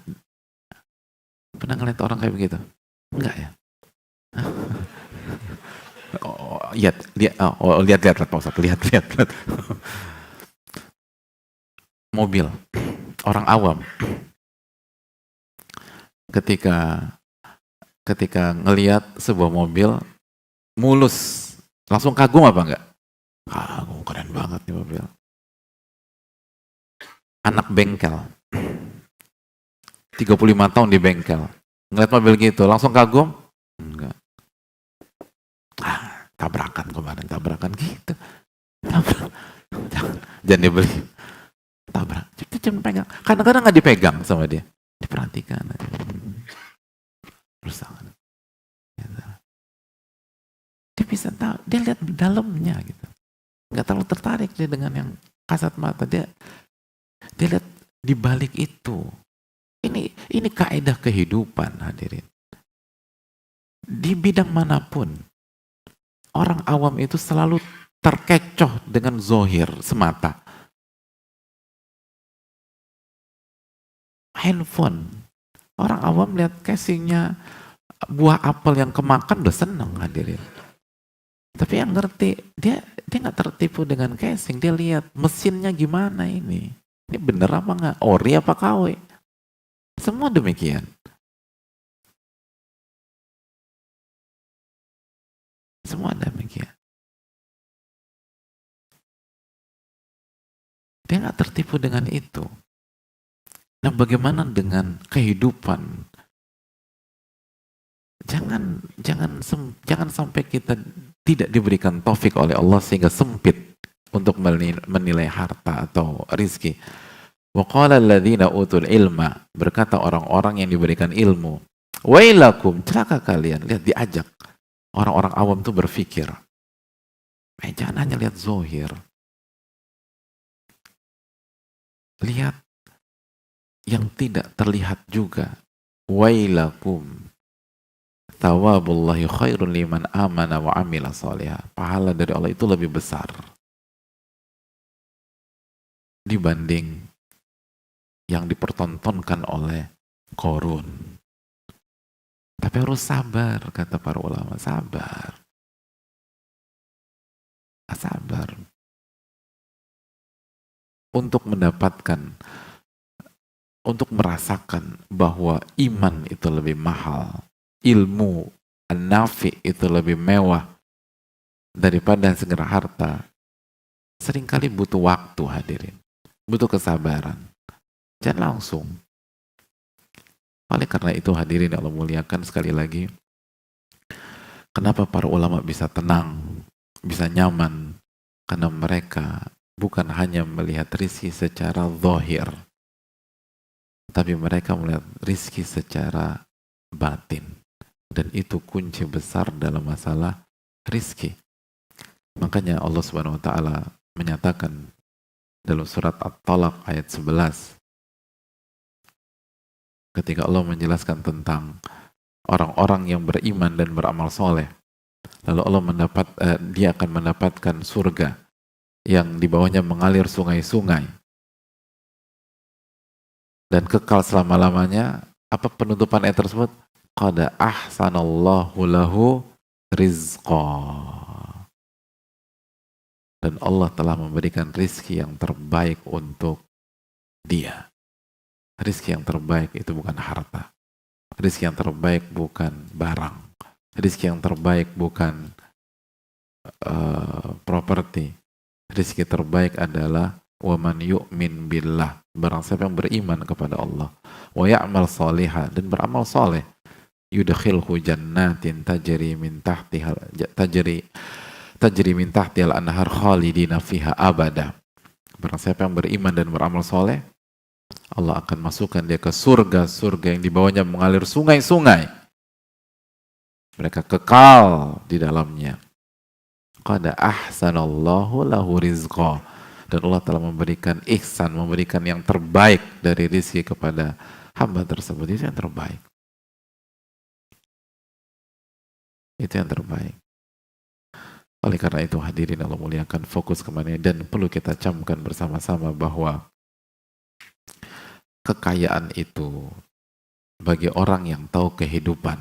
[SPEAKER 1] ngeliat orang kayak begitu? Enggak ya? Lihat Pak Ustadz, lihat. Mobil, orang awam ketika ngelihat sebuah mobil mulus, langsung kagum apa enggak? Kagum, keren banget nih mobil. Anak bengkel 35 tahun di bengkel ngeliat mobil gitu langsung kagum? Enggak. Tabrakan gitu. Jangan dibeli. Tabrak. Cuma pegang. Kadang-kadang nggak dipegang sama dia. Diperhatikan aja. Berusaha. Dia bisa tahu. Dia lihat dalamnya gitu. Nggak terlalu tertarik dia dengan yang kasat mata. Dia lihat di balik itu. Ini kaidah kehidupan, hadirin. Di bidang manapun, orang awam itu selalu terkecoh dengan zohir semata. Handphone, orang awam lihat casingnya buah apel yang kemakan udah seneng, hadirin. Tapi yang ngerti, dia nggak tertipu dengan casing, dia lihat mesinnya gimana ini. Ini bener apa nggak? Ori apa KW? Semua demikian. Semua demikian. Dia nggak tertipu dengan itu. Nah, bagaimana dengan kehidupan Jangan sampai kita tidak diberikan taufik oleh Allah sehingga sempit untuk menilai harta atau rizki. Wa qala alladziina utul ilma, berkata orang-orang yang diberikan ilmu, wailakum, celaka kalian. Lihat, diajak orang-orang awam tuh berpikir. Jangan hanya lihat zohir. Lihat yang tidak terlihat juga. Wailakum, thawabullahi khairun liman amana wa amila salihah. Pahala dari Allah itu lebih besar dibanding yang dipertontonkan oleh Qarun. Tapi harus sabar, kata para ulama. Sabar. Untuk merasakan bahwa iman itu lebih mahal, ilmu an-nafi itu lebih mewah daripada segera harta. Seringkali butuh waktu, hadirin, butuh kesabaran, jangan langsung. Oleh karena itu, hadirin Allah muliakan, sekali lagi, kenapa para ulama bisa tenang, bisa nyaman? Karena mereka bukan hanya melihat rizki secara zahir, tapi mereka melihat rizki secara batin. Dan itu kunci besar dalam masalah rizki. Makanya Allah Subhanahu wa ta'ala menyatakan dalam surat At-Talaq ayat 11, ketika Allah menjelaskan tentang orang-orang yang beriman dan beramal soleh, lalu Allah dia akan mendapatkan surga yang di bawahnya mengalir sungai-sungai dan kekal selama-lamanya. Apa penutupan ayat tersebut? Qad ahsanallahu lahu rizqa. Dan Allah telah memberikan rizki yang terbaik untuk dia. Rizki yang terbaik itu bukan harta. Rizki yang terbaik bukan barang. Rizki yang terbaik bukan properti. Rizki terbaik adalah waman yu'min billah, barang siapa yang beriman kepada Allah, wa ya'mal salihah, dan beramal soleh, yudkhilhu jannatin tajri min tahtihal anhar khalidina fiha abada. Barang siapa yang beriman dan beramal soleh, Allah akan masukkan dia ke surga-surga yang di bawahnya mengalir sungai-sungai. Mereka kekal di dalamnya. Qad ahsanallahu lahu rizqa. Dan Allah telah memberikan ihsan, memberikan yang terbaik dari rizki kepada hamba tersebut. Itu yang terbaik. Itu yang terbaik. Oleh karena itu, hadirin Allah muliakan, fokus kemana, dan perlu kita camkan bersama-sama bahwa kekayaan itu bagi orang yang tahu kehidupan,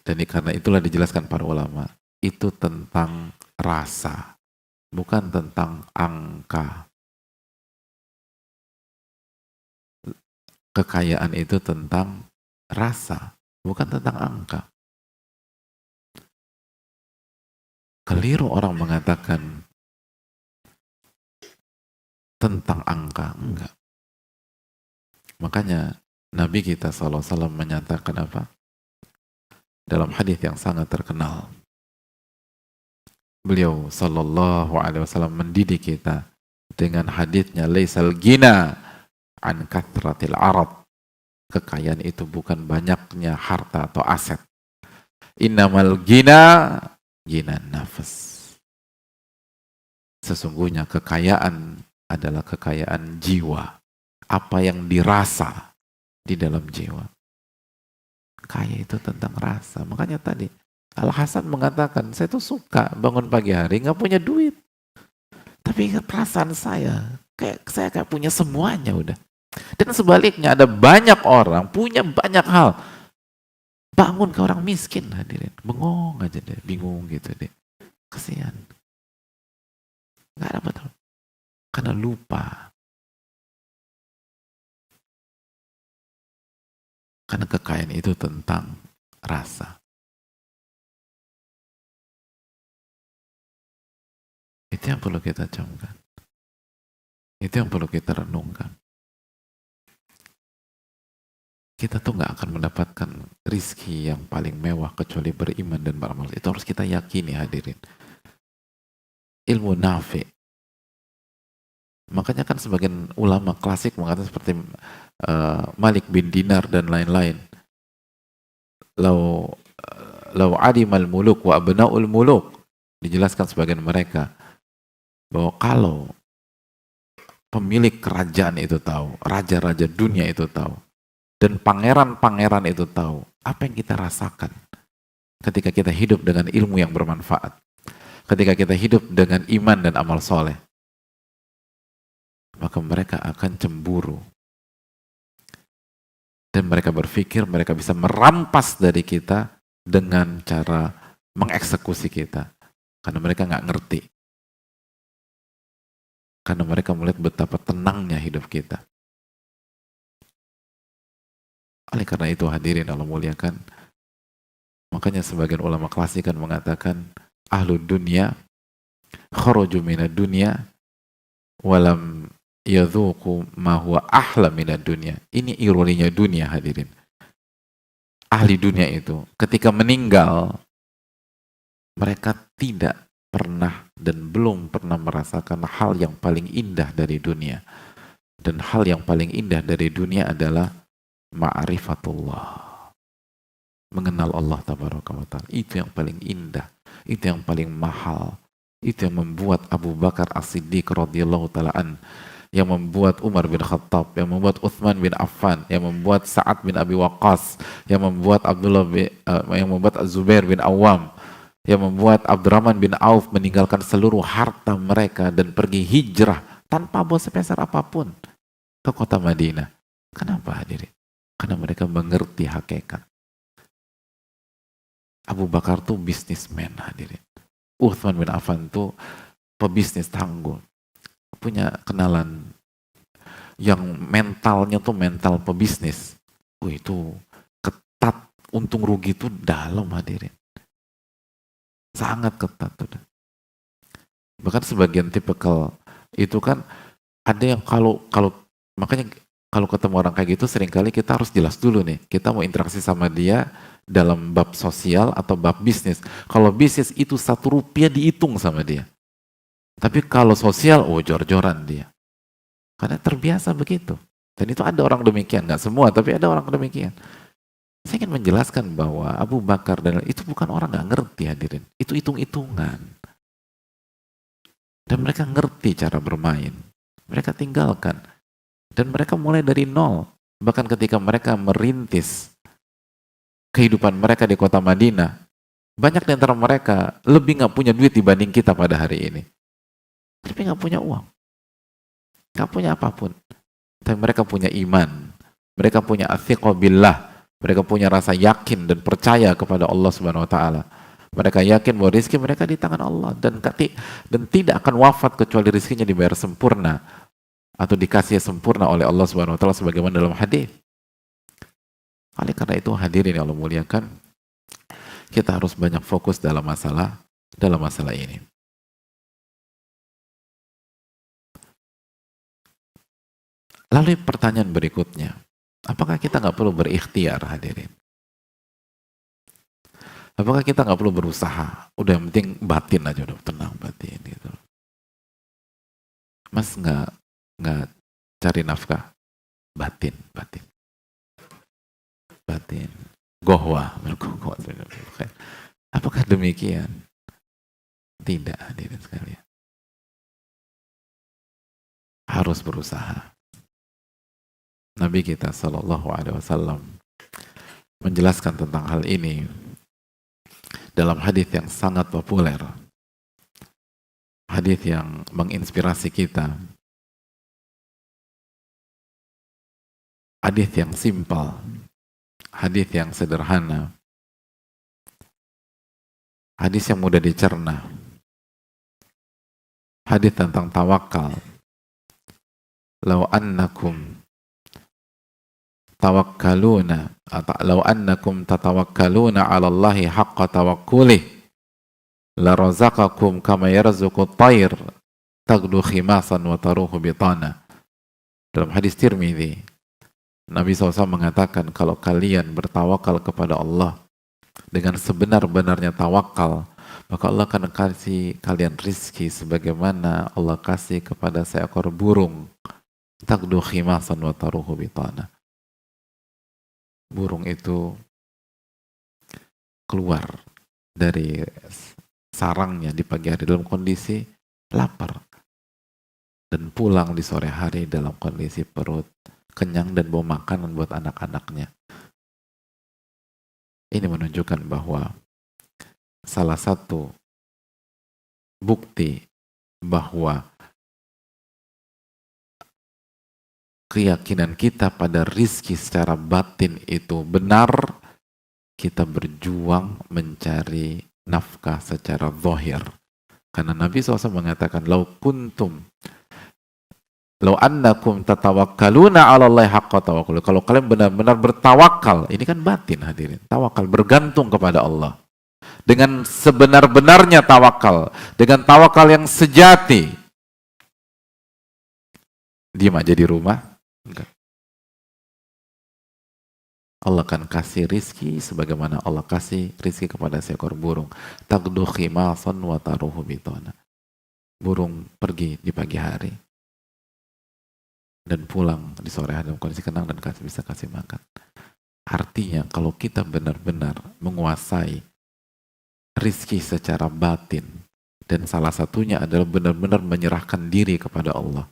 [SPEAKER 1] dan karena itulah dijelaskan para ulama, itu tentang rasa, bukan tentang angka. Kekayaan itu tentang rasa, bukan tentang angka. Keliru orang mengatakan tentang angka, enggak. Makanya Nabi kita SAW menyatakan apa? Dalam hadis yang sangat terkenal, beliau SAW mendidik kita dengan hadisnya, laisal gina an kathratil arad. Kekayaan itu bukan banyaknya harta atau aset. Innamal gina nafas. Sesungguhnya kekayaan adalah kekayaan jiwa. Apa yang dirasa di dalam jiwa. Kaya itu tentang rasa. Makanya tadi Al-Hasan mengatakan, saya tuh suka bangun pagi hari nggak punya duit, tapi perasaan saya kayak punya semuanya udah. Dan sebaliknya, ada banyak orang punya banyak hal, bangun ke orang miskin, hadirin, bengong aja deh, bingung gitu deh, kasihan, nggak dapat, karena lupa. Karena kekayaan itu tentang rasa. Itu yang perlu kita camkan. Itu yang perlu kita renungkan. kita tuh nggak akan mendapatkan rizki yang paling mewah kecuali beriman dan beramal. Itu harus kita yakini hadirin. Ilmu nafi. Makanya kan sebagian ulama klasik mengatakan seperti Malik bin Dinar dan lain-lain. Lau adimal muluk wa abna'ul muluk. Dijelaskan sebagian mereka bahwa kalau pemilik kerajaan itu tahu, raja-raja dunia itu tahu, dan pangeran-pangeran itu tahu, apa yang kita rasakan ketika kita hidup dengan ilmu yang bermanfaat, ketika kita hidup dengan iman dan amal soleh, maka mereka akan cemburu. Dan mereka berpikir mereka bisa merampas dari kita dengan cara mengeksekusi kita. Karena mereka nggak ngerti. Karena mereka melihat betapa tenangnya hidup kita. Oleh karena itu hadirin Allah muliakan. Makanya sebagian ulama klasik kan mengatakan ahlu dunia kharaju minad dunya walam yadhuqu ma huwa ahla minad dunya. Ini ironinya dunia hadirin. Ahli dunia itu ketika meninggal mereka tidak pernah dan belum pernah merasakan hal yang paling indah dari dunia. Dan hal yang paling indah dari dunia adalah ma'rifatullah. Mengenal Allah tabaraka wa ta'ala. Itu yang paling indah. Itu yang paling mahal. Itu yang membuat Abu Bakar As-Siddiq radhiyallahu ta'ala an, yang membuat Umar bin Khattab, yang membuat Uthman bin Affan, yang membuat Sa'ad bin Abi Waqqas, yang membuat yang membuat Zubair bin Awam, yang membuat Abdurrahman bin Auf meninggalkan seluruh harta mereka dan pergi hijrah tanpa bawa sepeser apapun ke kota Madinah. Kenapa hadirin? Karena mereka mengerti hakikat. Abu Bakar tuh bisnismen hadirin. Uthman bin Affan tuh pebisnis tangguh. Punya kenalan yang mentalnya tuh mental pebisnis. Itu ketat, untung rugi tuh dalam hadirin. Sangat ketat tuh. Bahkan sebagian tipikal itu kan ada yang kalau makanya kalau ketemu orang kayak gitu seringkali kita harus jelas dulu nih. Kita mau interaksi sama dia dalam bab sosial atau bab bisnis. Kalau bisnis itu Rp1 dihitung sama dia. Tapi kalau sosial, jor-joran dia. Karena terbiasa begitu. Dan itu ada orang demikian, nggak semua, tapi ada orang demikian. Saya ingin menjelaskan bahwa Abu Bakar dan itu bukan orang nggak ngerti hadirin. Itu hitung-hitungan. Dan mereka ngerti cara bermain. Mereka tinggalkan. Dan mereka mulai dari nol. Bahkan ketika mereka merintis kehidupan mereka di kota Madinah, banyak di antara mereka lebih nggak punya duit dibanding kita pada hari ini. Tapi nggak punya uang. Nggak punya apapun. Tapi mereka punya iman. Mereka punya athiqah billah. Mereka punya rasa yakin dan percaya kepada Allah Subhanahu wa taala. Mereka yakin bahwa rezeki mereka di tangan Allah dan tidak akan wafat kecuali rezekinya dibayar sempurna atau dikasih sempurna oleh Allah Subhanahu wa taala sebagaimana dalam hadis. Oleh karena itu hadirin yang Allah muliakan, kita harus banyak fokus dalam masalah ini. Lalu pertanyaan berikutnya, apakah kita nggak perlu berikhtiar hadirin? Apakah kita nggak perlu berusaha? Udah yang penting batin aja, udah tenang batin gitu. Mas nggak cari nafkah? Batin. Gohwa. Apakah demikian? Tidak hadirin sekalian. Harus berusaha. Nabi kita Shallallahu Alaihi Wasallam menjelaskan tentang hal ini dalam hadis yang sangat populer, hadis yang menginspirasi kita, hadis yang simpel, hadis yang sederhana, hadis yang mudah dicerna, hadis tentang tawakal. Lau annakum tawakkaluna law annakum tatawakkaluna 'ala Allahi haqqa tawakkulih la razaqakum kama yarzuqu at-tayr taghdu khimasan wa taruhu bitana. Dalam hadis Tirmidzi, Nabi SAW mengatakan kalau kalian bertawakal kepada Allah dengan sebenar-benarnya tawakal, maka Allah akan kasih kalian rizki sebagaimana Allah kasih kepada seekor burung. Taqdu khimasan wa taruhu bitana. Burung itu keluar dari sarangnya di pagi hari dalam kondisi lapar dan pulang di sore hari dalam kondisi perut kenyang dan bawa makanan buat anak-anaknya. Ini menunjukkan bahwa salah satu bukti bahwa keyakinan kita pada rizki secara batin itu benar, kita berjuang mencari nafkah secara zahir. Karena Nabi SAW mengatakan, Lau annakum tatawakkaluna 'ala Allahi haqqa tawakkul. Kalau kalian benar-benar bertawakal, ini kan batin hadirin. Tawakal bergantung kepada Allah. Dengan sebenar-benarnya tawakal, dengan tawakal yang sejati. Diam aja di rumah? Enggak. Allah akan kasih rizki sebagaimana Allah kasih rizki kepada seekor burung. Taqdu khimasan wa taruhu bitana. Burung pergi di pagi hari dan pulang di sore hari dalam kondisi kenang dan bisa kasih makan. Artinya kalau kita benar-benar menguasai rizki secara batin, dan salah satunya adalah benar-benar menyerahkan diri kepada Allah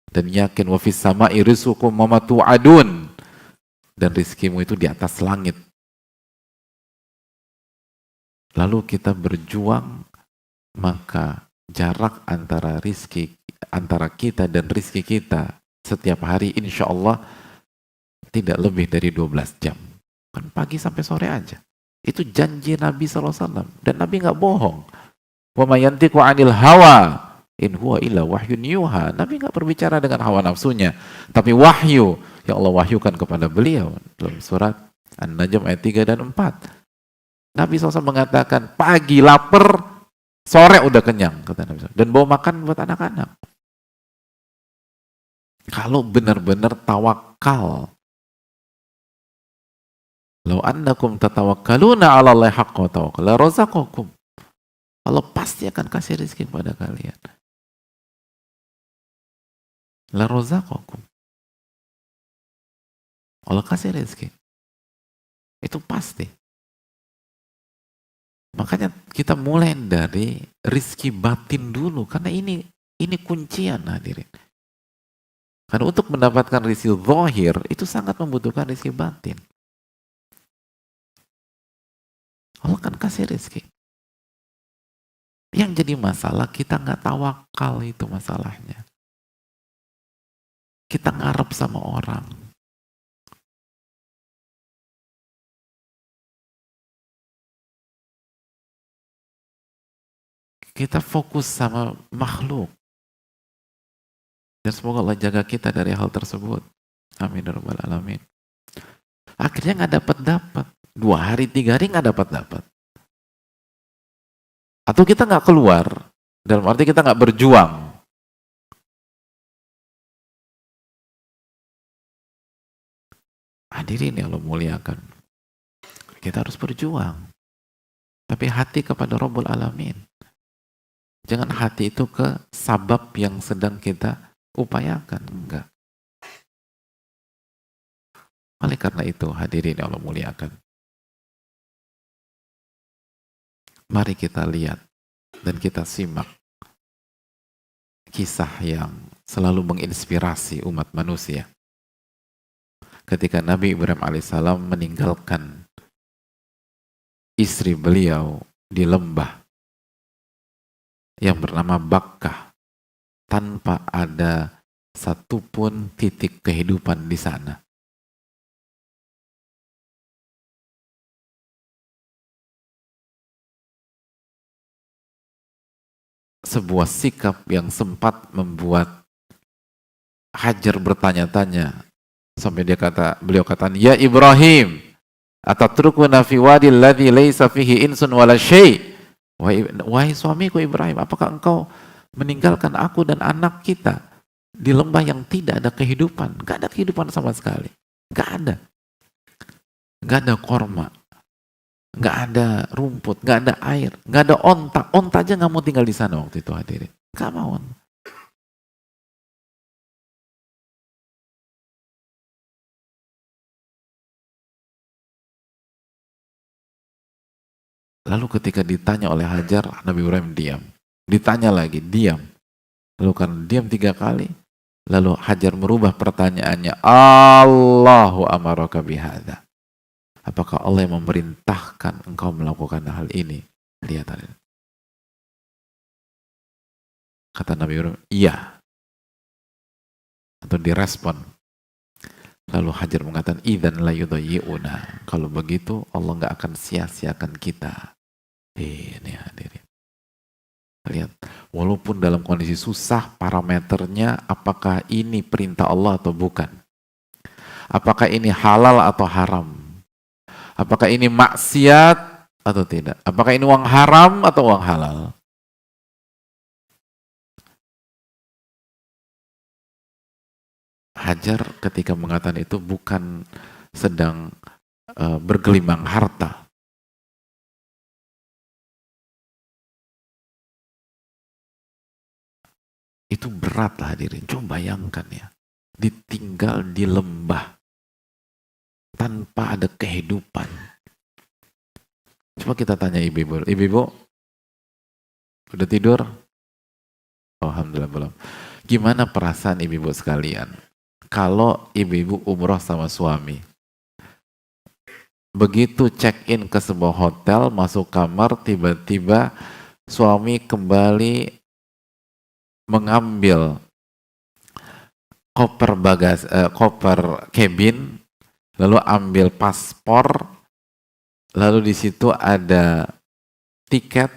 [SPEAKER 1] dan yakin wa fis sama'i rizqukum wa ma tu'adun, dan rizkimu itu di atas langit. Lalu kita berjuang, maka jarak antara kita dan rizki kita setiap hari insya Allah tidak lebih dari 12 jam. Kan pagi sampai sore aja. Itu janji Nabi SAW. Dan Nabi nggak bohong. Wa may yantiqu 'anil hawa in huwa illa wahyun yuha. Nabi nggak berbicara dengan hawa nafsunya, tapi wahyu yang Allah wahyukan kepada beliau dalam surat An-Najm ayat 3 dan 4. Nabi SAW mengatakan pagi lapar, sore udah kenyang, kata Nabi SAW, dan bawa makan buat anak-anak. Kalau benar-benar tawakal, lau annakum tatawakkaluna 'ala Allahi haqqa tawakkul la razaqakum. Allah pasti akan kasih rezeki kepada kalian. La razaqakum. Allah kasih rezeki. Itu pasti. Makanya kita mulai dari rizki batin dulu, karena ini kuncian hadirin. Karena untuk mendapatkan rizki zahir itu sangat membutuhkan rizki batin. Allah kan kasih rizki. Yang jadi masalah kita nggak tawakal, itu masalahnya. Kita ngarep sama orang. Kita fokus sama makhluk. Dan semoga Allah jaga kita dari hal tersebut. Amin ya rabbal alamin. Akhirnya nggak dapat. 2 hari 3 hari nggak dapat. Atau kita nggak keluar. Dalam arti kita nggak berjuang. Hadirin yang Allah muliakan. Kita harus berjuang. Tapi hati kepada Rabbul Alamin. Jangan hati itu ke sabab yang sedang kita upayakan, enggak. Oleh karena itu, hadirin yang Allah muliakan, mari kita lihat dan kita simak kisah yang selalu menginspirasi umat manusia. Ketika Nabi Ibrahim alaihissalam meninggalkan istri beliau di lembah yang bernama Bakkah, tanpa ada satupun titik kehidupan di sana. Sebuah sikap yang sempat membuat Hajar bertanya-tanya, sampai beliau kata, "Ya Ibrahim, atatrukuna fi wadi alladhi laysa fihi insun wala syai'?" Wahai suamiku Ibrahim, apakah engkau meninggalkan aku dan anak kita di lembah yang tidak ada kehidupan, gak ada kehidupan sama sekali. Nggak ada. Nggak ada korma. Nggak ada rumput. Nggak ada air. Nggak ada onta. Onta aja nggak mau tinggal di sana waktu itu hadirin. Nggak mau. Lalu ketika ditanya oleh Hajar, Nabi Ibrahim diam. Ditanya lagi, diam. Lalu karena diam 3 kali, lalu Hajar merubah pertanyaannya, Allahu amaraka bihadza. Apakah Allah yang memerintahkan engkau melakukan hal ini? Lihat. Kata Nabi Ibrahim, iya. Atau direspon. Lalu Hajar mengatakan, idzan la yudayyi'una. Kalau begitu Allah nggak akan sia-siakan kita. Ini hadirin. Lihat, walaupun dalam kondisi susah, parameternya apakah ini perintah Allah atau bukan? Apakah ini halal atau haram? Apakah ini maksiat atau tidak? Apakah ini uang haram atau uang halal? Hajar ketika mengatakan itu bukan sedang bergelimang harta. Itu berat lah hadirin. Coba bayangkan ya. Ditinggal di lembah. Tanpa ada kehidupan. Coba kita tanya ibu-ibu. Ibu-ibu, udah tidur? Oh, alhamdulillah belum. Gimana perasaan ibu-ibu sekalian? Kalau ibu-ibu umroh sama suami. Begitu check-in ke sebuah hotel, masuk kamar, tiba-tiba suami kembali mengambil koper cabin, lalu ambil paspor, lalu di situ ada tiket,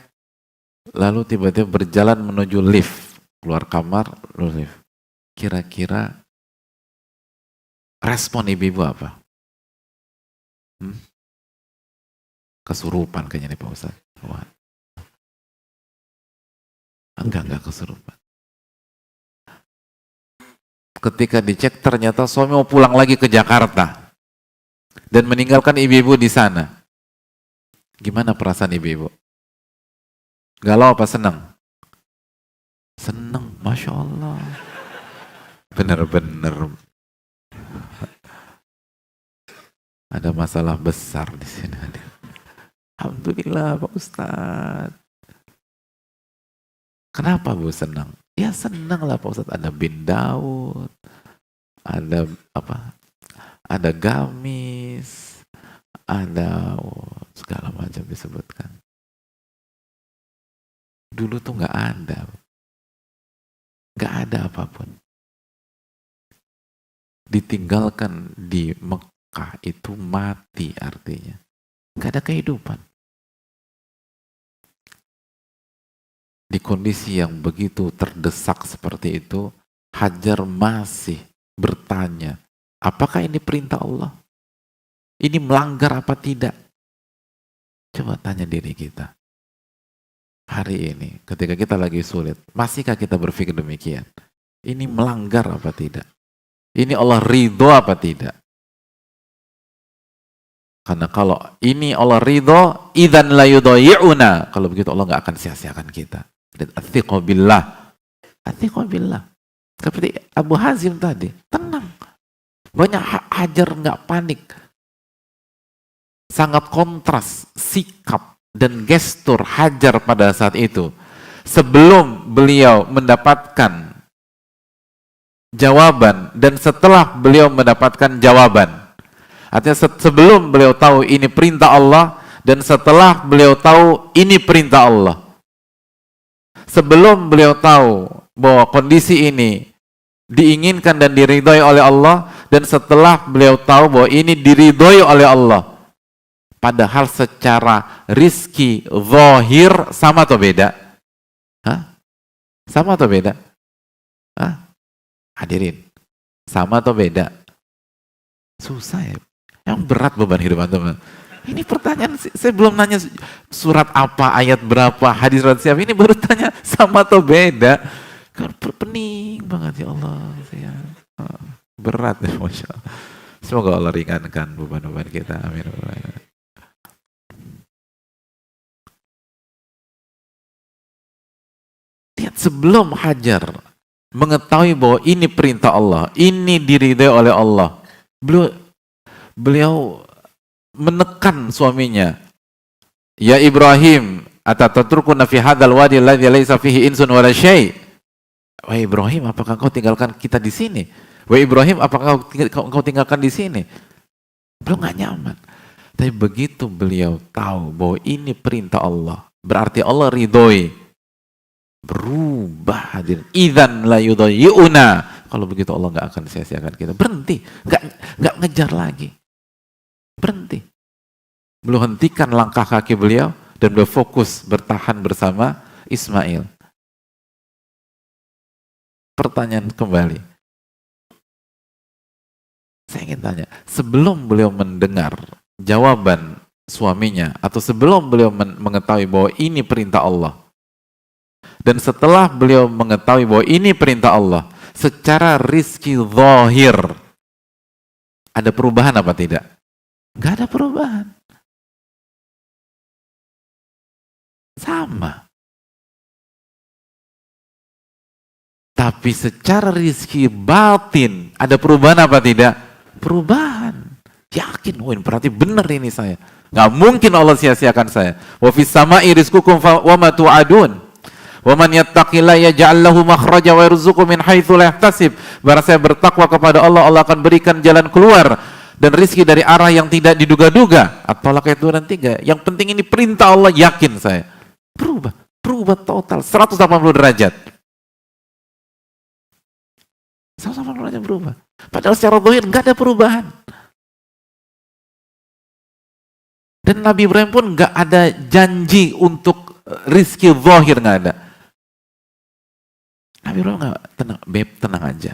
[SPEAKER 1] lalu tiba-tiba berjalan menuju lift, keluar kamar, lalu lift. Kira-kira respon ibu-ibu apa? Kesurupan kayaknya nih Pak Ustadz. Enggak kesurupan. Ketika dicek ternyata suami mau pulang lagi ke Jakarta dan meninggalkan ibu-ibu di sana. Gimana perasaan ibu-ibu? Galau apa senang? Senang, Masya Allah. Bener-bener ada masalah besar di sini. Alhamdulillah Pak Ustadz. Kenapa Bu senang? Ya senang lah Pak Ustadz, ada bin Daud, ada apa? Ada gamis, ada segala macam disebutkan. Dulu tuh nggak ada apapun. Ditinggalkan di Mekah itu mati artinya, nggak ada kehidupan. Di kondisi yang begitu terdesak seperti itu, Hajar masih bertanya, apakah ini perintah Allah? Ini melanggar apa tidak? Coba tanya diri kita. Hari ini, ketika kita lagi sulit, masihkah kita berpikir demikian? Ini melanggar apa tidak? Ini Allah ridho apa tidak? Karena kalau ini Allah ridho, idzan la yudayyi'una. Kalau begitu Allah nggak akan sia-siakan kita. Athiqu billah. Seperti Abu Hazim tadi, tenang. Banyak Hajar nggak panik. Sangat kontras sikap dan gestur Hajar pada saat itu. Sebelum beliau mendapatkan jawaban dan setelah beliau mendapatkan jawaban. Artinya sebelum beliau tahu ini perintah Allah dan setelah beliau tahu ini perintah Allah. Sebelum beliau tahu bahwa kondisi ini diinginkan dan diridhoi oleh Allah dan setelah beliau tahu bahwa ini diridhoi oleh Allah. Padahal secara rizki zahir sama atau beda? Hah? Sama atau beda? Hah? Hadirin, sama atau beda? Susah ya. Yang berat beban hidup antum. Ini pertanyaan, saya belum nanya surat apa, ayat berapa, hadis surat siapa, ini baru tanya sama atau beda. Kan pening banget ya Allah. Berat ya Masya Allah. Semoga Allah ringankan beban-beban kita. Amin. Lihat, sebelum Hajar mengetahui bahwa ini perintah Allah, ini diridhai oleh Allah, beliau menekan suaminya. Ya Ibrahim, atatatrukuna fi hadzal wadi alladzi laisa fihi insun wala syai'. Wahai Ibrahim, apakah kau tinggalkan kita di sini? Wahai Ibrahim, apakah kau tinggalkan di sini? Beliau nggak nyaman. Tapi begitu beliau tahu bahwa ini perintah Allah, berarti Allah ridhoi, berubah hadirin. Idzan la yudayyi'una. Kalau begitu Allah nggak akan sia-siakan kita. Berhenti, nggak ngejar lagi. Berhenti. Beliau hentikan langkah kaki beliau dan beliau fokus bertahan bersama Ismail. Pertanyaan kembali. Saya ingin tanya, sebelum beliau mendengar jawaban suaminya atau sebelum beliau mengetahui bahwa ini perintah Allah, dan setelah beliau mengetahui bahwa ini perintah Allah, secara rizki zahir ada perubahan apa tidak? Nggak ada perubahan. Sama. Tapi secara rizki batin ada perubahan apa tidak? Perubahan. Yakin, berarti benar ini saya. Nggak mungkin Allah sia-siakan saya. Wa fis sama'i rizqukum wa ma tu'adun. Wa man yattaqillaha yaj'al lahu makhraja wa yarzuqhu min haitsu la yahtasib. Barang saya bertakwa kepada Allah, Allah akan berikan jalan keluar dan rizki dari arah yang tidak diduga-duga. At-Talaq ayat 2 dan 3. Yang penting ini perintah Allah, yakin saya. Berubah total 180 derajat. 180 derajat berubah. Padahal secara zahir nggak ada perubahan. Dan Nabi Ibrahim pun nggak ada janji untuk rizki zahir, nggak ada. Nabi Ibrahim nggak, tenang, beb, tenang aja.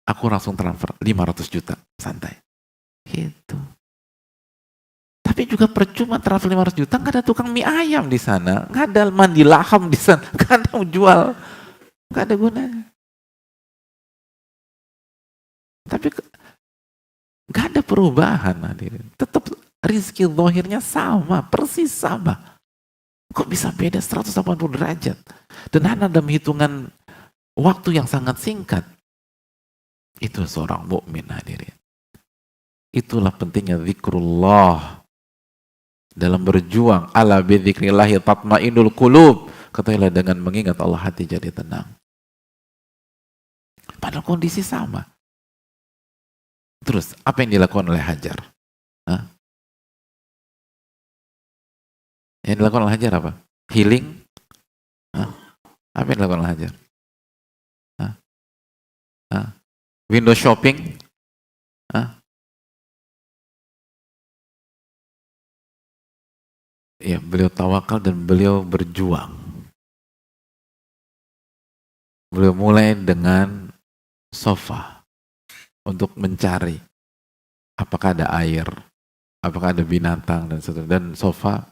[SPEAKER 1] Aku langsung transfer 500 juta, santai. Gitu. Tapi juga percuma transfer 500 juta, nggak ada tukang mie ayam di sana, nggak ada mandi laham di sana, nggak ada jual, nggak ada gunanya. Tapi nggak ada perubahan, hadirin. Tetap rizki zahirnya sama, persis sama. Kok bisa beda 180 derajat? Dan hanya dalam hitungan waktu yang sangat singkat. Itu seorang mukmin, hadirin. Itulah pentingnya zikrullah. Dalam berjuang, ala bidzikrillahi tatma'innul qulub. Ketahuilah dengan mengingat Allah hati jadi tenang. Padahal kondisi sama. Terus, apa yang dilakukan oleh Hajar? Hah? Yang dilakukan oleh Hajar apa? Healing? Hah? Apa yang dilakukan oleh Hajar? Hah? Hah? Window shopping? Hah? Ya, beliau tawakal dan beliau berjuang. Beliau mulai dengan sofa untuk mencari apakah ada air, apakah ada binatang dan seterusnya. Dan sofa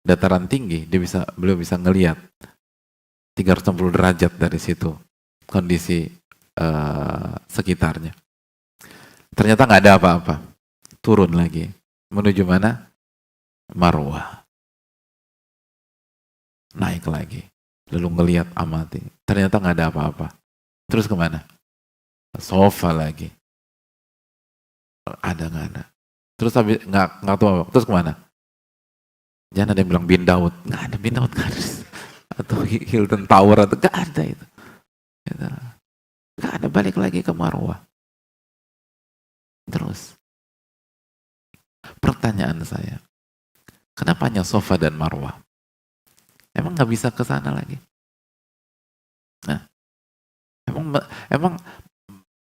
[SPEAKER 1] dataran tinggi, beliau bisa ngelihat 360 derajat dari situ kondisi sekitarnya. Ternyata nggak ada apa-apa. Turun lagi menuju mana? Marwah. Naik lagi, lalu ngelihat amati. Ternyata nggak ada apa-apa. Terus kemana? Sofa lagi. Ada nggak ada? Terus habis nggak tahu apa. Terus kemana? Jangan ada yang bilang bin Daud. Nggak ada bin Daud, nggak ada. Atau Hilton Tower atau nggak ada itu. Nggak ada. Balik lagi ke Marwah. Terus pertanyaan saya, kenapa hanya sofa dan Marwah? Emang nggak bisa ke sana lagi? Nah, emang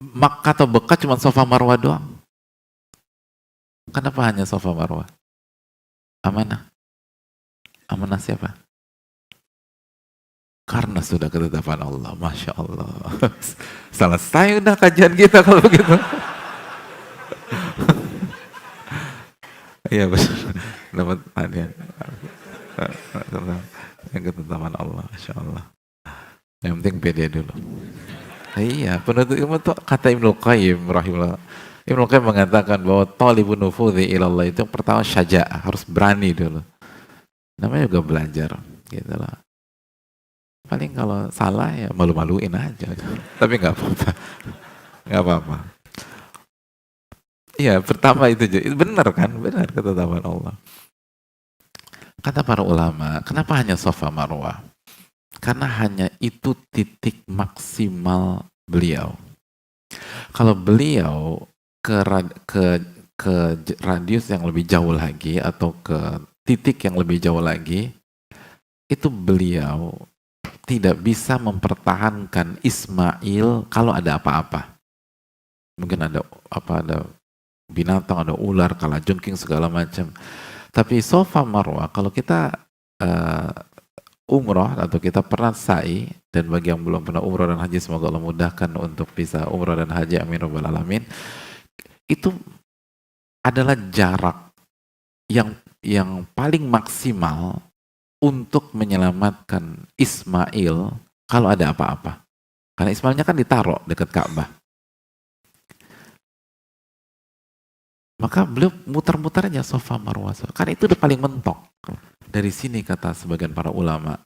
[SPEAKER 1] Makkah atau Bekah cuma sofa Marwah doang? Kenapa hanya sofa Marwah? Amanah. Amanah siapa? Karena sudah ketetapan Allah. Masya Allah. Selesai udah kajian kita kalau begitu. Iya benar. Dapat hadiah. Yang ketetapan Allah. Masya Allah. Yang penting pede dulu. Iya, penuntut ilmu itu kata Ibnu Qayyim rahimahullah. Ibnu Qayyim mengatakan bahwa talibun nufudhi ilallah itu yang pertama syaja'ah, harus berani dulu. Namanya juga belajar, gitu loh. Paling kalau salah ya malu-maluin aja. Tapi nggak apa-apa. Nggak apa-apa. Iya, pertama itu benar kan? Benar ketetapan Allah. Kata para ulama, kenapa hanya Safa Marwah? Karena hanya itu titik maksimal beliau. Kalau beliau ke radius yang lebih jauh lagi atau ke titik yang lebih jauh lagi, itu beliau tidak bisa mempertahankan Ismail kalau ada apa-apa. Mungkin ada binatang, ada ular, kalajengking segala macam. Tapi Safa Marwah kalau kita umroh atau kita pernah sa'i, dan bagi yang belum pernah umroh dan haji semoga Allah mudahkan untuk bisa umroh dan haji, amin rabbal alamin. Itu adalah jarak yang paling maksimal untuk menyelamatkan Ismail kalau ada apa-apa. Karena Ismailnya kan ditaruh dekat Ka'bah. Maka beliau muter-muter aja Safa Marwah. Karena itu udah paling mentok. Dari sini kata sebagian para ulama,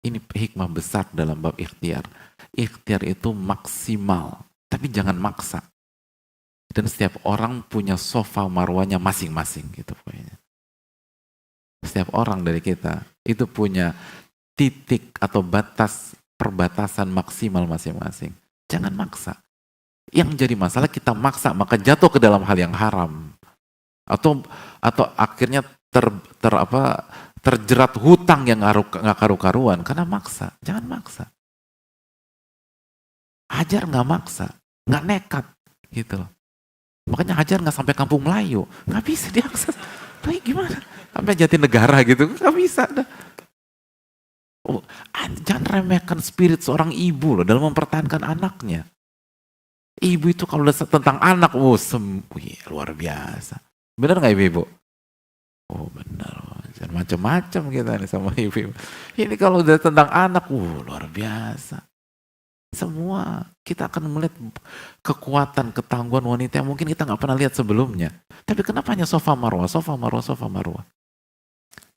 [SPEAKER 1] ini hikmah besar dalam bab ikhtiar. Ikhtiar itu maksimal, tapi jangan maksa. Dan setiap orang punya Safa Marwahnya masing-masing gitu pokoknya. Setiap orang dari kita itu punya titik atau perbatasan maksimal masing-masing. Jangan maksa. Yang jadi masalah kita maksa maka jatuh ke dalam hal yang haram. Atau akhirnya terjerat hutang yang nggak karu-karuan karena maksa. Jangan maksa. Hajar nggak maksa, nggak nekat gitu loh. Makanya Hajar nggak sampai Kampung Melayu, nggak bisa diakses. Tapi gimana? Sampai Jatinegara gitu, nggak bisa. Oh, jangan remehkan spirit seorang ibu loh dalam mempertahankan anaknya. Ibu itu kalau udah tentang anak, luar biasa. Benar nggak ibu-ibu? Oh benar, jangan macam-macam kita nih sama ibu. Ini kalau udah tentang anak, luar biasa. Semua kita akan melihat kekuatan, ketangguhan wanita yang mungkin kita nggak pernah lihat sebelumnya. Tapi kenapa hanya Safa Marwah, Safa Marwah, Safa Marwah?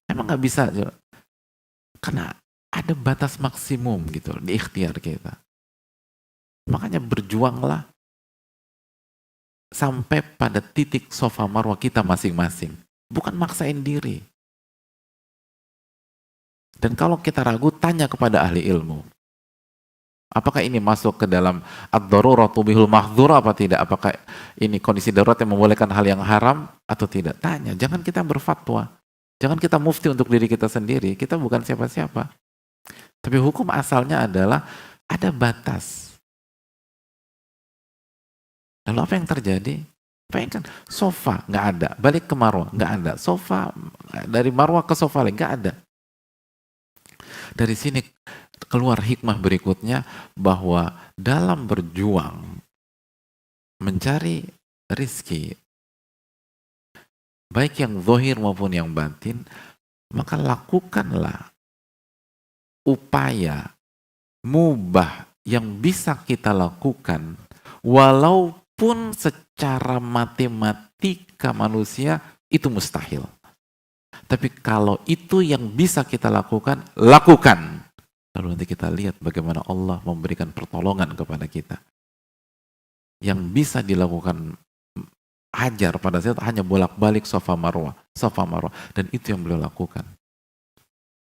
[SPEAKER 1] Emang nggak bisa? Karena ada batas maksimum gitu di ikhtiar kita. Makanya berjuanglah sampai pada titik Safa Marwah kita masing-masing. Bukan maksain diri. Dan kalau kita ragu, tanya kepada ahli ilmu. Apakah ini masuk ke dalam ad-daruratu bihul mahdhur apa tidak? Apakah ini kondisi darurat yang membolehkan hal yang haram atau tidak? Tanya, jangan kita berfatwa. Jangan kita mufti untuk diri kita sendiri. Kita bukan siapa-siapa. Tapi hukum asalnya adalah ada batas. Lalu apa yang terjadi? Bayangkan, Safa nggak ada, balik ke Marwah nggak ada, Safa dari Marwah ke Safa lagi nggak ada. Dari sini keluar hikmah berikutnya bahwa dalam berjuang mencari rizki, baik yang zahir maupun yang batin, maka lakukanlah upaya mubah yang bisa kita lakukan walaupun secara matematika manusia itu mustahil. Tapi kalau itu yang bisa kita lakukan, lakukan. Lalu nanti kita lihat bagaimana Allah memberikan pertolongan kepada kita. Yang bisa dilakukan Hajar pada saat hanya bolak-balik Safa Marwah. Dan itu yang beliau lakukan.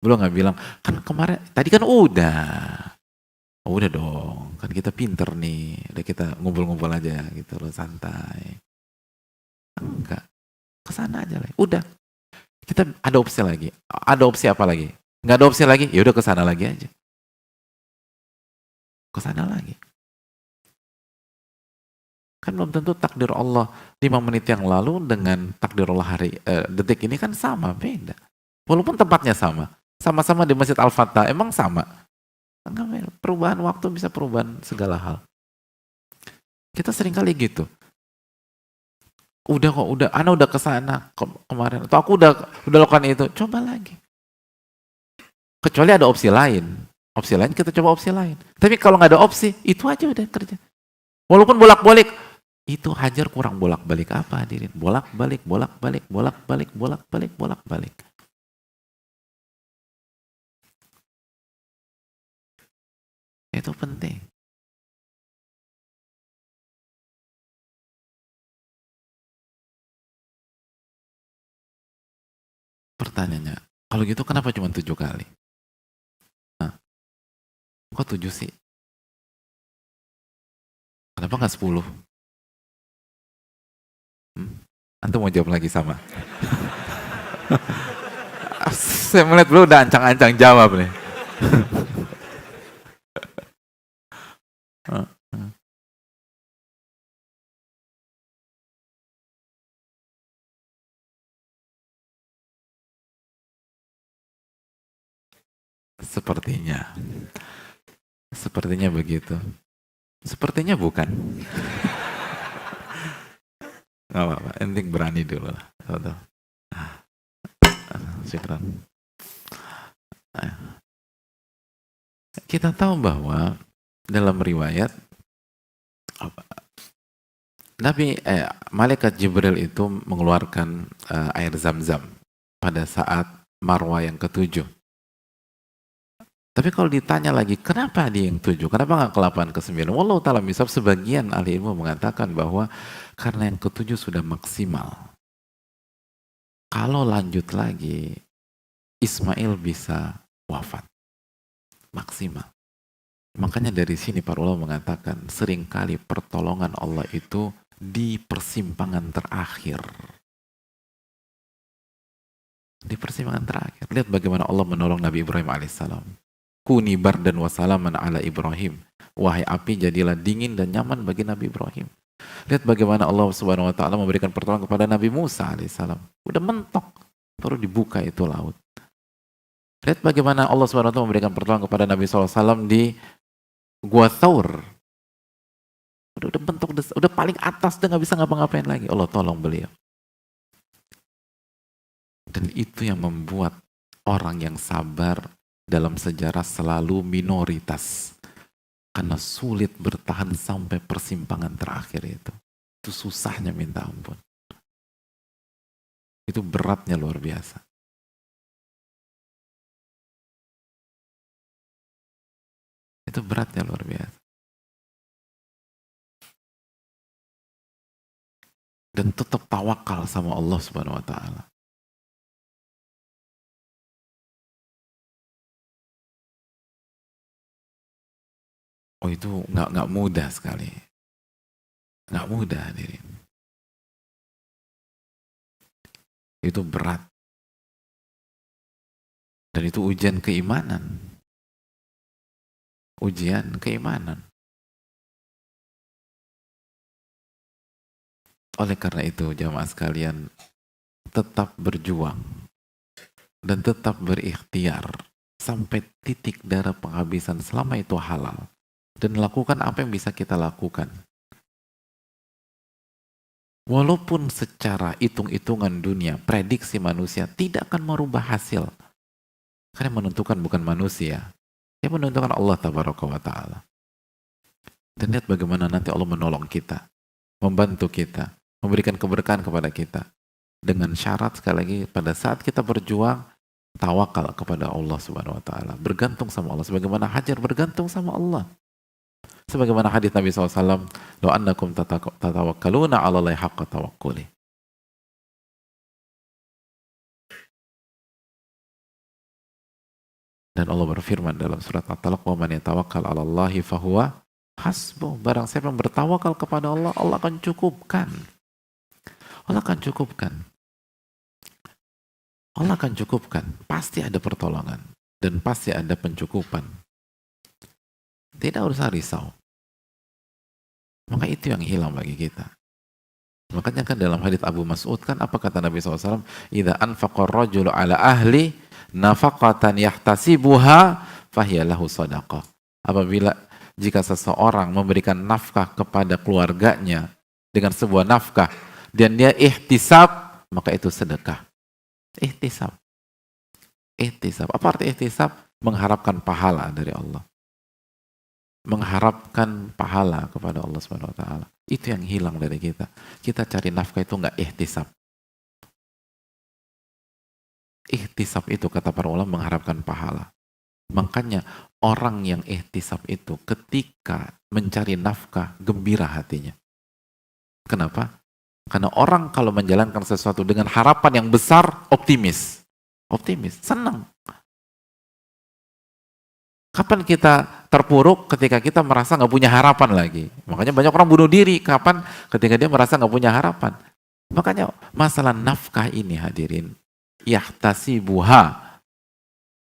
[SPEAKER 1] Beliau nggak bilang, kan kemarin, tadi kan udah. Oh, udah dong, kan kita pinter nih. Udah kita ngumpul-ngumpul aja gitu loh, santai. Enggak, kesana aja lah. Udah. Kita ada opsi lagi. Ada opsi apa lagi? Nggak ada opsi lagi? Ya udah kesana lagi aja. Kesana lagi. Kan belum tentu takdir Allah 5 menit yang lalu dengan takdir Allah detik ini kan sama, beda. Walaupun tempatnya sama. Sama-sama di Masjid Al-Fatah, emang sama. Enggak, perubahan waktu bisa perubahan segala hal. Kita sering kali gitu. Ana udah kesana kemarin, atau aku udah lakukan itu, coba lagi. Kecuali ada opsi lain kita coba opsi lain. Tapi kalau nggak ada opsi, itu aja udah kerja. Walaupun bolak-balik, Itu Hajar kurang bolak-balik apa hadirin? Bolak-balik, bolak-balik, bolak-balik, bolak-balik, bolak-balik. Itu penting. Pertanyaannya, kalau gitu kenapa cuma 7 kali? Nah, kok 7 sih? Kenapa nggak 10? Antum mau jawab lagi sama? Saya melihat beliau udah ancang-ancang jawab nih. Sepertinya begitu. Sepertinya bukan. Gak apa-apa, penting berani dulu lah. Syukran. Kita tahu bahwa dalam riwayat Malaikat Jibril itu mengeluarkan air zam-zam pada saat Marwah yang ke-7. Tapi kalau ditanya lagi, kenapa dia yang 7? Kenapa nggak ke-8, ke-9? Wallahu ta'ala misal, sebagian ahli ilmu mengatakan bahwa karena yang ke-7 sudah maksimal. Kalau lanjut lagi, Ismail bisa wafat. Maksimal. Makanya dari sini para ulama mengatakan, seringkali pertolongan Allah itu di persimpangan terakhir. Di persimpangan terakhir. Lihat bagaimana Allah menolong Nabi Ibrahim alaihissalam. Kuni bardan wa salaman ala Ibrahim. Wahai api, jadilah dingin dan nyaman bagi Nabi Ibrahim. Lihat bagaimana Allah Subhanahu wa taala memberikan pertolongan kepada Nabi Musa alaihissalam. Udah mentok, baru dibuka itu laut. Lihat bagaimana Allah Subhanahu wa taala memberikan pertolongan kepada Nabi SAW di Gua Thaur. Udah bentuk, udah paling atas, udah nggak bisa ngapa-ngapain lagi. Allah tolong beliau. Dan itu yang membuat orang yang sabar dalam sejarah selalu minoritas. Karena sulit bertahan sampai persimpangan terakhir itu. Itu susahnya minta ampun. Itu beratnya luar biasa. Itu beratnya luar biasa. Dan tetap tawakal sama Allah Subhanahu wa taala. Oh, itu nggak mudah sekali. Nggak mudah hadirin. Itu berat. Dan itu ujian keimanan. Ujian keimanan. Oleh karena itu jamaah sekalian, tetap berjuang dan tetap berikhtiar sampai titik darah penghabisan selama itu halal, dan lakukan apa yang bisa kita lakukan. Walaupun secara hitung-hitungan dunia, prediksi manusia tidak akan merubah hasil. Karena yang menentukan bukan manusia, yang menentukan Allah Tabaraka wa Ta'ala. Dan lihat bagaimana nanti Allah menolong kita, membantu kita, memberikan keberkahan kepada kita. Dengan syarat sekali lagi, pada saat kita berjuang, tawakal kepada Allah Subhanahu wa taala, bergantung sama Allah sebagaimana Hajar bergantung sama Allah. Sebagaimana hadis Nabi SAW, "Lo annakum tatawakkaluna 'ala Allahi haqqa tawakkuli." Dan Allah berfirman dalam surat At-Talaq, "Wa man yatawakkal 'ala Allahi fahuwa hasbuh." Barang siapa yang bertawakal kepada Allah, Allah akan cukupkan. Allah akan cukupkan. Allah akan cukupkan. Pasti ada pertolongan. Dan pasti ada pencukupan. Tidak usah risau. Maka itu yang hilang bagi kita. Makanya kan dalam hadits Abu Mas'ud kan apa kata Nabi SAW? "Idza anfaqa ar-rajulu ala ahli nafaqatan yahtasibuha fahiyalahu sadaqah." Apabila jika seseorang memberikan nafkah kepada keluarganya dengan sebuah nafkah dan dia ihtisab, maka itu sedekah. Ihtisab. Ihtisab. Apa arti ihtisab? Mengharapkan pahala dari Allah. Mengharapkan pahala kepada Allah Subhanahu wa taala. Itu yang hilang dari kita. Kita cari nafkah itu nggak ihtisab. Ihtisab itu kata para ulama mengharapkan pahala. Makanya orang yang ihtisab itu ketika mencari nafkah gembira hatinya. Kenapa? Karena orang kalau menjalankan sesuatu dengan harapan yang besar optimis. Optimis, senang. Kapan kita terpuruk? Ketika kita merasa nggak punya harapan lagi. Makanya banyak orang bunuh diri. Kapan? Ketika dia merasa nggak punya harapan. Makanya masalah nafkah ini hadirin. Yahtasibuha.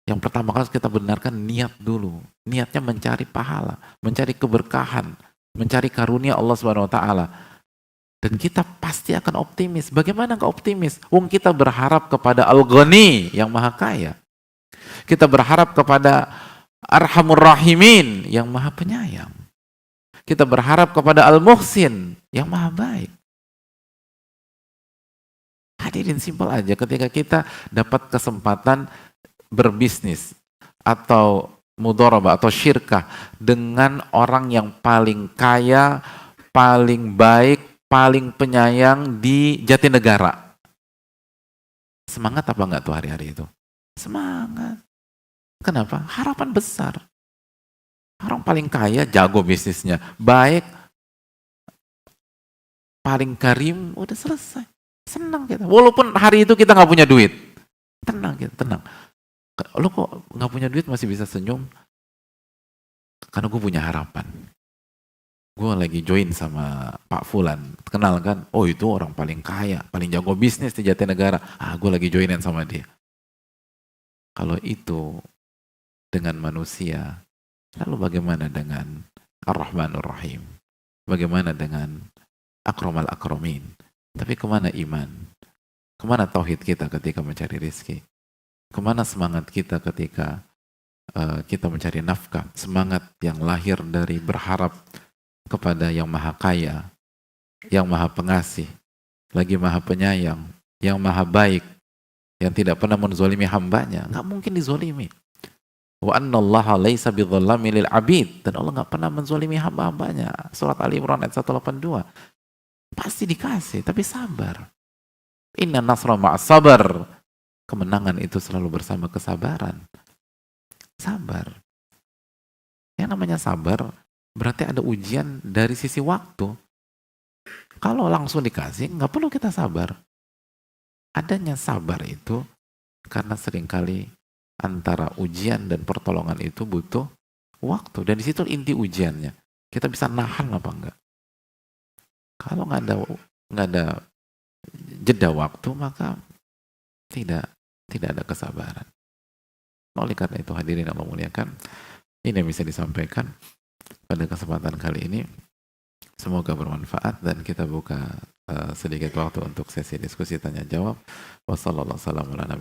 [SPEAKER 1] Yang pertama kali kita benarkan niat dulu. Niatnya mencari pahala, mencari keberkahan, mencari karunia Allah Subhanahu wa taala. Dan kita pasti akan optimis. Bagaimana nggak optimis? Wong kita berharap kepada Al-Ghani yang Maha Kaya. Kita berharap kepada Arhamur Rahimin yang Maha Penyayang. Kita berharap kepada Al-Muhsin yang Maha Baik. Hadirin, simpel aja, ketika kita dapat kesempatan berbisnis atau mudharabah atau syirkah dengan orang yang paling kaya, paling baik, paling penyayang di Jatinegara. Semangat apa enggak tuh hari-hari itu? Semangat. Kenapa? Harapan besar. Orang paling kaya, jago bisnisnya, baik, paling karim, udah selesai. Senang kita. Walaupun hari itu kita nggak punya duit. Tenang kita, tenang. Lo kok nggak punya duit masih bisa senyum? Karena gue punya harapan. Gue lagi join sama Pak Fulan, kenal kan? Oh itu orang paling kaya, paling jago bisnis di Jatinegara. Ah, gue lagi joinan sama dia. Kalau itu dengan manusia, lalu bagaimana dengan Ar-Rahmanur Rahim? Bagaimana dengan Akramal Akramin? Tapi kemana iman? Kemana tauhid kita ketika mencari rezeki? Kemana semangat kita ketika kita mencari nafkah? Semangat yang lahir dari berharap kepada yang Maha Kaya, yang Maha Pengasih, lagi Maha Penyayang, yang Maha Baik, yang tidak pernah menzolimi hambanya. Nggak mungkin dizolimi. Wa annallaha laisa bidzallami lil abid. Dan Allah nggak pernah menzolimi hamba-hambanya. Surat Ali Imran ayat 182. Pasti dikasih, tapi sabar. Inna nasra ma'as sabar. Kemenangan itu selalu bersama kesabaran. Sabar. Yang namanya sabar berarti ada ujian dari sisi waktu. Kalau langsung dikasih, nggak perlu kita sabar. Adanya sabar itu karena seringkali antara ujian dan pertolongan itu butuh waktu. Dan di situ inti ujiannya. Kita bisa nahan apa enggak? Kalau nggak ada jeda waktu, maka tidak ada kesabaran. Oleh karena itu hadirin Allah muliakan, ini yang bisa disampaikan pada kesempatan kali ini. Semoga bermanfaat dan kita buka sedikit waktu untuk sesi diskusi tanya jawab. Wassalamualaikum warahmatullahi wabarakatuh.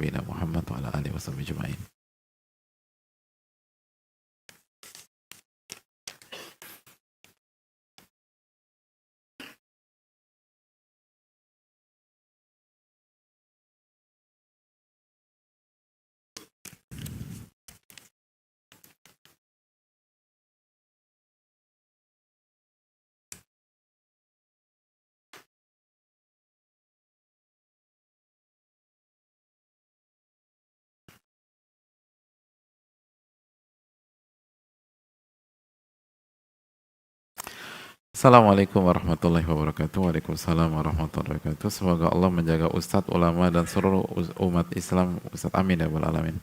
[SPEAKER 1] Assalamualaikum warahmatullahi wabarakatuh. Waalaikumsalam warahmatullahi wabarakatuh. Semoga Allah menjaga ustadz, ulama, dan seluruh umat Islam. Ustadz, amin ya rabbal alamin.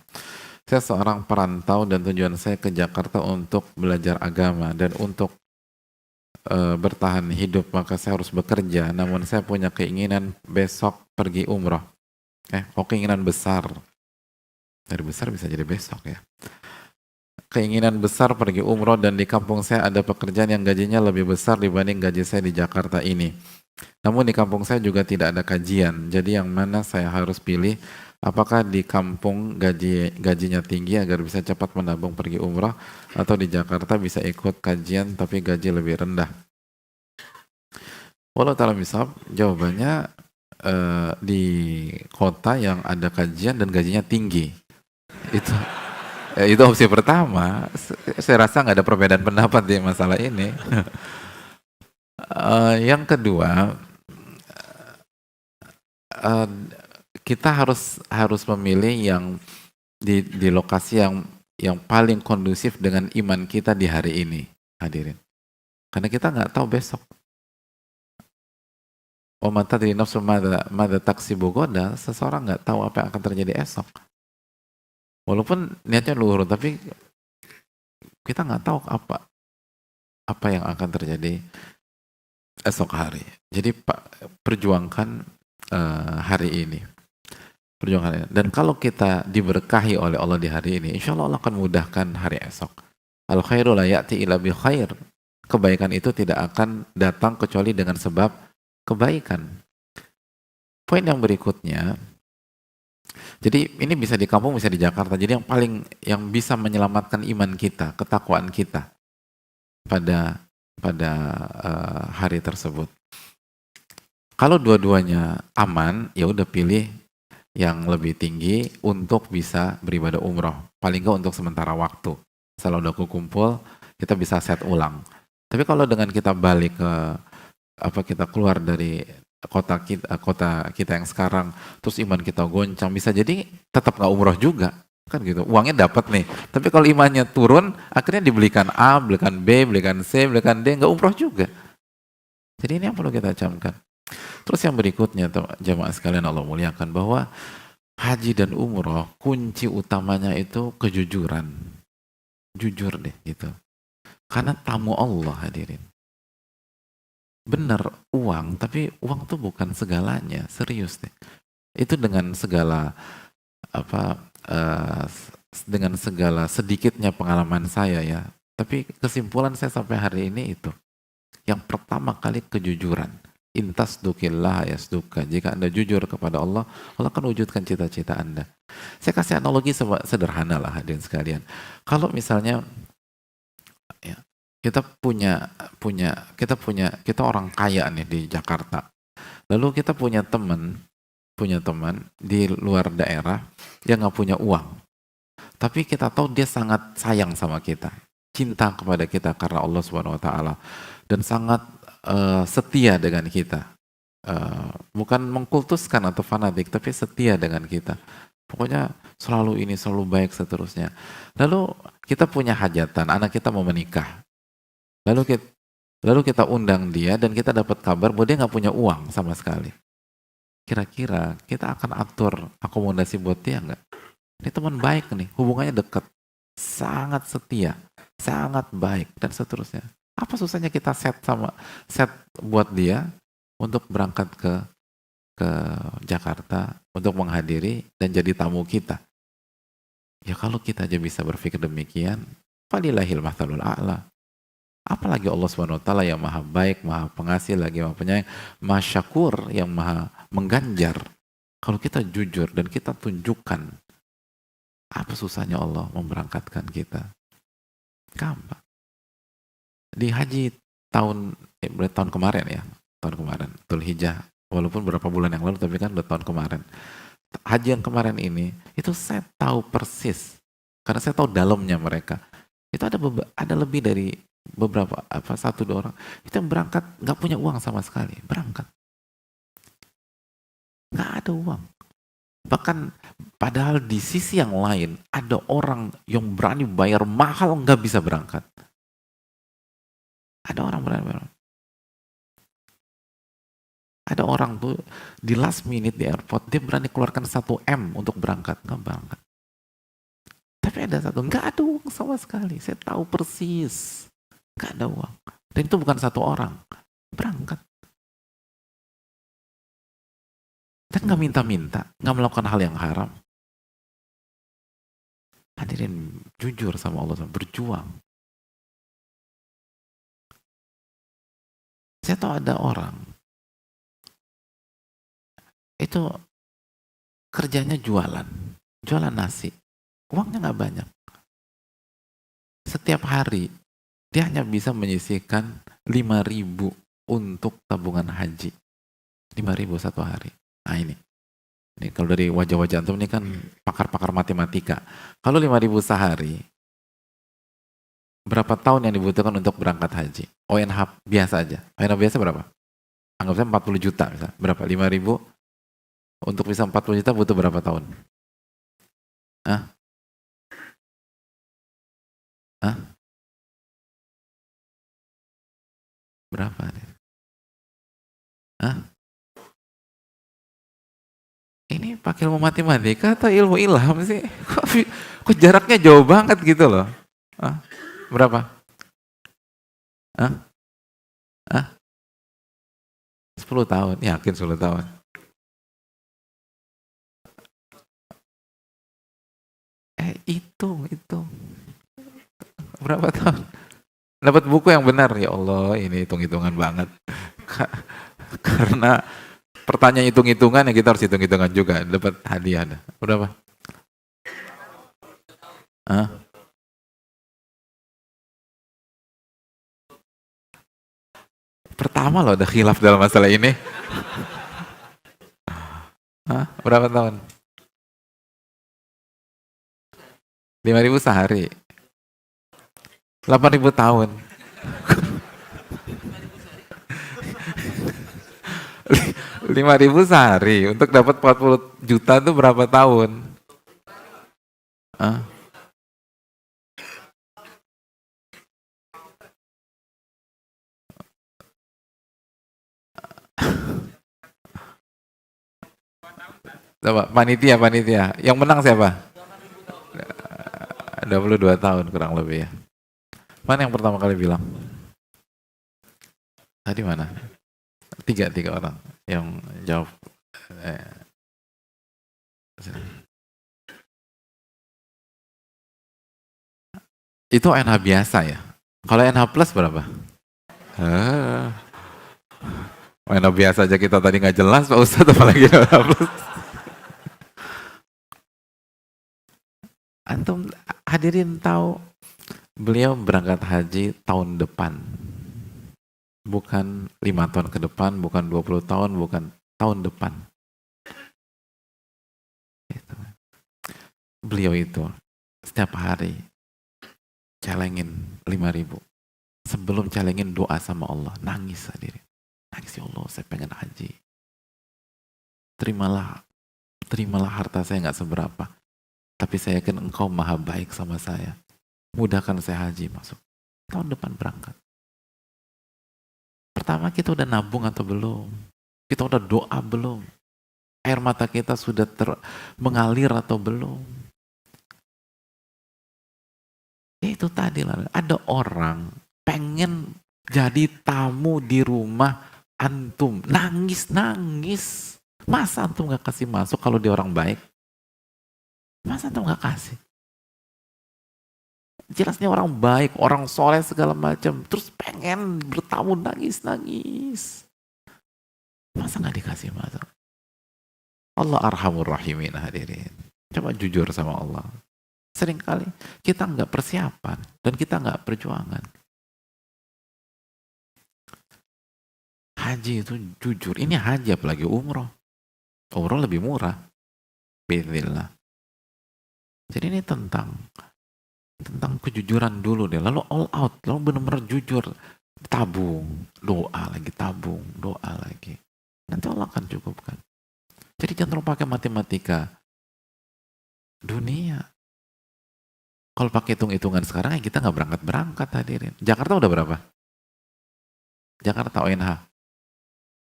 [SPEAKER 1] Saya seorang perantau dan tujuan saya ke Jakarta untuk belajar agama dan untuk bertahan hidup, maka saya harus bekerja. Namun saya punya keinginan besok pergi umroh. Keinginan besar. Dari besar bisa jadi besok ya. Keinginan besar pergi umroh dan di kampung saya ada pekerjaan yang gajinya lebih besar dibanding gaji saya di Jakarta ini. Namun di kampung saya juga tidak ada kajian. Jadi yang mana saya harus pilih? Apakah di kampung gajinya tinggi agar bisa cepat menabung pergi umroh, atau di Jakarta bisa ikut kajian tapi gaji lebih rendah? Walau ta'ala misal, jawabannya di kota yang ada kajian dan gajinya tinggi. Itu opsi pertama. Saya rasa nggak ada perbedaan pendapat di masalah ini. Yang kedua, eh, kita harus memilih yang di lokasi yang paling kondusif dengan iman kita di hari ini, hadirin. Karena kita nggak tahu besok. Wa ma tadri nafsun madza taksibu ghadan, seseorang nggak tahu apa yang akan terjadi esok. Walaupun niatnya luhur, tapi kita nggak tahu apa yang akan terjadi esok hari. Jadi perjuangkan hari ini. Perjuangkan ini. Dan kalau kita diberkahi oleh Allah di hari ini, insya Allah Allah akan mudahkan hari esok. Al khairu la ya'ti illa bi khair. Kebaikan itu tidak akan datang kecuali dengan sebab kebaikan. Poin yang berikutnya, jadi ini bisa di kampung, bisa di Jakarta. Jadi yang bisa menyelamatkan iman kita, ketakwaan kita pada hari tersebut. Kalau dua-duanya aman, ya udah pilih yang lebih tinggi untuk bisa beribadah umroh. Paling nggak untuk sementara waktu. Setelah udah kumpul, kita bisa set ulang. Tapi kalau dengan kita balik ke kita keluar dari kota kita yang sekarang, terus iman kita goncang, bisa jadi tetap nggak umroh juga, kan gitu. Uangnya dapat nih, tapi kalau imannya turun, akhirnya dibelikan A, belikan B, belikan C, belikan D, nggak umroh juga. Jadi ini yang perlu kita camkan. Terus yang berikutnya, jamaah sekalian Allah muliakan, bahwa haji dan umroh kunci utamanya itu kejujuran. Jujur deh gitu. Karena tamu Allah, hadirin. Benar uang, tapi uang tuh bukan segalanya, serius deh. Itu dengan segala dengan segala sedikitnya pengalaman saya ya. Tapi kesimpulan saya sampai hari ini itu. Yang pertama kali kejujuran. Intas dukillah yasduka. Jika Anda jujur kepada Allah, Allah akan wujudkan cita-cita Anda. Saya kasih analogi sederhana lah hadirin sekalian. Kalau misalnya ya, kita orang kaya nih di Jakarta. Lalu kita punya teman di luar daerah yang nggak punya uang. Tapi kita tahu dia sangat sayang sama kita, cinta kepada kita karena Allah Subhanahu Wa Taala, dan sangat setia dengan kita. Bukan mengkultuskan atau fanatik, tapi setia dengan kita. Pokoknya selalu ini, selalu baik seterusnya. Lalu kita punya hajatan, anak kita mau menikah. Lalu kita undang dia dan kita dapat kabar bahwa dia nggak punya uang sama sekali. Kira-kira kita akan atur akomodasi buat dia nggak? Ini teman baik nih, hubungannya dekat, sangat setia, sangat baik dan seterusnya. Apa susahnya kita set buat dia untuk berangkat ke Jakarta untuk menghadiri dan jadi tamu kita? Ya kalau kita aja bisa berpikir demikian, falillahil mathalul a'la. Apalagi Allah SWT yang maha baik, maha pengasih, lagi maha penyayang, maha syakur, yang maha mengganjar. Kalau kita jujur dan kita tunjukkan, apa susahnya Allah memberangkatkan kita? Gampang. Di haji tahun kemarin ya, tahun kemarin, Dzulhijjah, walaupun berapa bulan yang lalu, tapi kan udah tahun kemarin. Haji yang kemarin ini, itu saya tahu persis, karena saya tahu dalamnya mereka. Itu ada lebih dari beberapa satu dua orang itu yang berangkat nggak punya uang sama sekali, berangkat nggak ada uang. Bahkan padahal di sisi yang lain ada orang yang berani bayar mahal nggak bisa berangkat. Ada orang berani bayar. Ada orang tuh di last minute di airport dia berani keluarkan 1 M untuk berangkat, nggak berangkat. Tapi ada satu nggak ada uang sama sekali. Saya tahu persis. Gak ada uang. Dan itu bukan satu orang. Berangkat. Dan gak minta-minta. Gak melakukan hal yang haram. Hadirin, jujur sama Allah. Berjuang. Saya tahu ada orang. Itu kerjanya jualan. Jualan nasi. Uangnya gak banyak. Setiap hari dia hanya bisa menyisihkan 5.000 untuk tabungan haji. 5.000 satu hari. Nah ini kalau dari wajah-wajah antum ini kan pakar-pakar matematika. Kalau 5.000 sehari, Berapa tahun yang dibutuhkan untuk berangkat haji? ONH biasa aja. ONH biasa berapa? Anggap saja 40 juta misalnya. Berapa? 5.000? Untuk bisa 40 juta butuh berapa tahun? Hah? Hah? Berapa? Hah? Ini pakai ilmu matematika atau ilmu ilham sih? Kok jaraknya jauh banget gitu loh? Hah? Berapa? Hah? Hah? 10 tahun? Yakin 10 tahun? Itu. Berapa tahun? Dapat buku yang benar. Ya Allah, ini hitung-hitungan banget. Karena pertanyaan hitung-hitungan ya kita harus hitung-hitungan juga. Dapat hadiah. Berapa? Hah? Pertama loh ada khilaf dalam masalah ini. Hah? Berapa tahun? 5.000 sehari. 8.000 tahun. 5.000 sehari. Untuk dapat 40 juta itu berapa tahun? Hah? Coba, panitia. Yang menang siapa? 22 tahun kurang lebih ya. Mana yang pertama kali bilang? Tadi mana? Tiga orang yang jawab. Itu NH biasa ya? Kalau NH plus berapa? NH biasa aja kita tadi nggak jelas Pak Ustadz, apalagi NH plus. Antum hadirin tahu beliau berangkat haji tahun depan. Bukan 5 tahun ke depan, bukan 20 tahun, bukan tahun depan. Beliau itu setiap hari celengin 5.000. Sebelum celengin doa sama Allah, nangis hadirin. Nangis, ya Allah, saya pengen haji. Terimalah harta saya nggak seberapa. Tapi saya yakin engkau maha baik sama saya. Mudahkan saya haji masuk. Tahun depan berangkat. Pertama kita udah nabung atau belum? Kita udah doa belum? Air mata kita sudah mengalir atau belum? Ya itu tadi lah. Ada orang pengen jadi tamu di rumah antum. Nangis. Masa antum gak kasih masuk kalau dia orang baik? Masa antum gak kasih? Jelasnya orang baik, orang soleh segala macam. Terus pengen bertamu, nangis. Masa gak dikasih masuk? Allah arhamur rahimin hadirin. Coba jujur sama Allah. Seringkali kita nggak persiapan dan kita nggak perjuangan. Haji itu jujur, ini haji apalagi umroh. Umroh lebih murah. Bismillah. Jadi ini tentang kejujuran dulu deh. Lalu all out, lalu benar-benar jujur. Tabung, doa lagi. Nanti Allah akan cukupkan. Jadi jangan terlalu pakai matematika dunia. Kalau pakai hitung-hitungan sekarang ya kita nggak berangkat hadirin. Jakarta udah berapa? Jakarta ONH.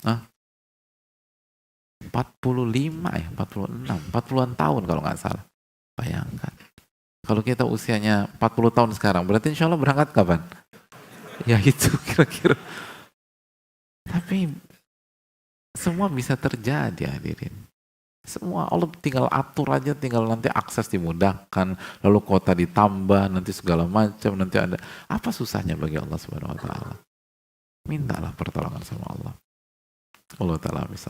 [SPEAKER 1] Hah? 45 ya, 46, 40-an tahun kalau nggak salah. Bayangkan. Kalau kita usianya 40 tahun sekarang, berarti insya Allah berangkat kapan? Ya itu kira-kira. Tapi semua bisa terjadi hadirin. Semua Allah tinggal atur aja, tinggal nanti akses dimudahkan, lalu kota ditambah, nanti segala macam, nanti ada. Apa susahnya bagi Allah Subhanahu wa taala? Mintalah pertolongan sama Allah. Allah taala bisa.